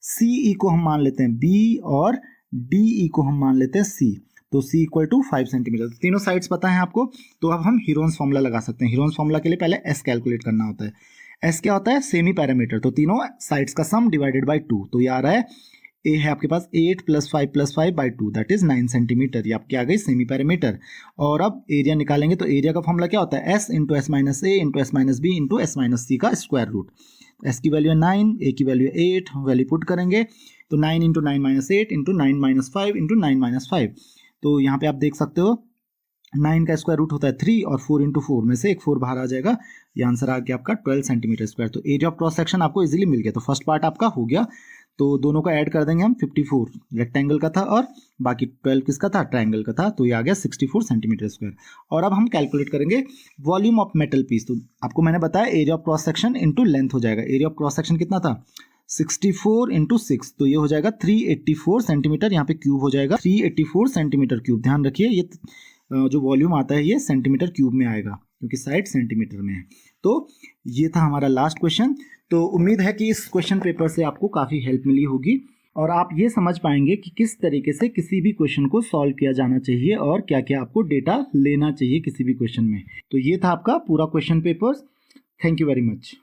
CE को हम मान लेते हैं B और DE को हम मान लेते हैं C। तो C इक्वल टू 5 सेंटीमीटर। तीनों साइड्स पता है आपको। तो अब हम हीरोन्स फॉर्मूला लगा सकते हैं। हीरोन्स फॉर्मूला के लिए पहले S कैलकुलेट करना होता है। S क्या होता है, सेमी पैरामीटर। तो तीनों साइड्स का सम डिवाइडेड बाई 2। तो ये आ रहा है, A है आपके पास 8 + 5 + 5 बाई 2, दैट इज 9 सेंटीमीटर। ये आपकी आ गई सेमी पैरामीटर। और अब एरिया निकालेंगे, तो एरिया का फॉर्मूला क्या होता है, S into S minus A into S minus B into S minus C का स्क्वायर रूट। S की वैल्यू है 9, A की वैल्यू है 8, वैल्यू पुट करेंगे तो 9 into 9 minus 8 into 9 minus 5 into 9 minus 5। तो यहाँ पे आप देख सकते हो 9 का स्क्वायर रूट होता है 3 और 4 इंटू 4 में से एक 4 बाहर आ जाएगा। ये आंसर आ गया आपका 12 सेंटीमीटर स्क्वायर। तो एरिया ऑफ क्रॉस सेक्शन आपको इजीली मिल गया। तो फर्स्ट पार्ट आपका हो गया। तो दोनों का ऐड कर देंगे हम, 54 रेक्टेंगल का था और बाकी 12 किसका था, ट्रायंगल का था, तो ये आ गया 64 सेंटीमीटर स्क्वायर। और अब हम कैलकुलेट करेंगे वॉल्यूम ऑफ मेटल पीस। तो आपको मैंने बताया area of cross section into length हो जाएगा। एरिया ऑफ क्रॉस सेक्शन कितना था, 64 इंटू 6, तो ये हो जाएगा 384 सेंटीमीटर, यहाँ पे क्यूब हो जाएगा 384 सेंटीमीटर क्यूब। ध्यान रखिए ये जो वॉल्यूम आता है ये सेंटीमीटर क्यूब में आएगा क्योंकि साइड सेंटीमीटर में है। तो ये था हमारा लास्ट क्वेश्चन। तो उम्मीद है कि इस क्वेश्चन पेपर से आपको काफ़ी हेल्प मिली होगी और आप ये समझ पाएंगे कि किस तरीके से किसी भी क्वेश्चन को सॉल्व किया जाना चाहिए और क्या क्या आपको डेटा लेना चाहिए किसी भी क्वेश्चन में। तो ये था आपका पूरा question paper. Thank you very much.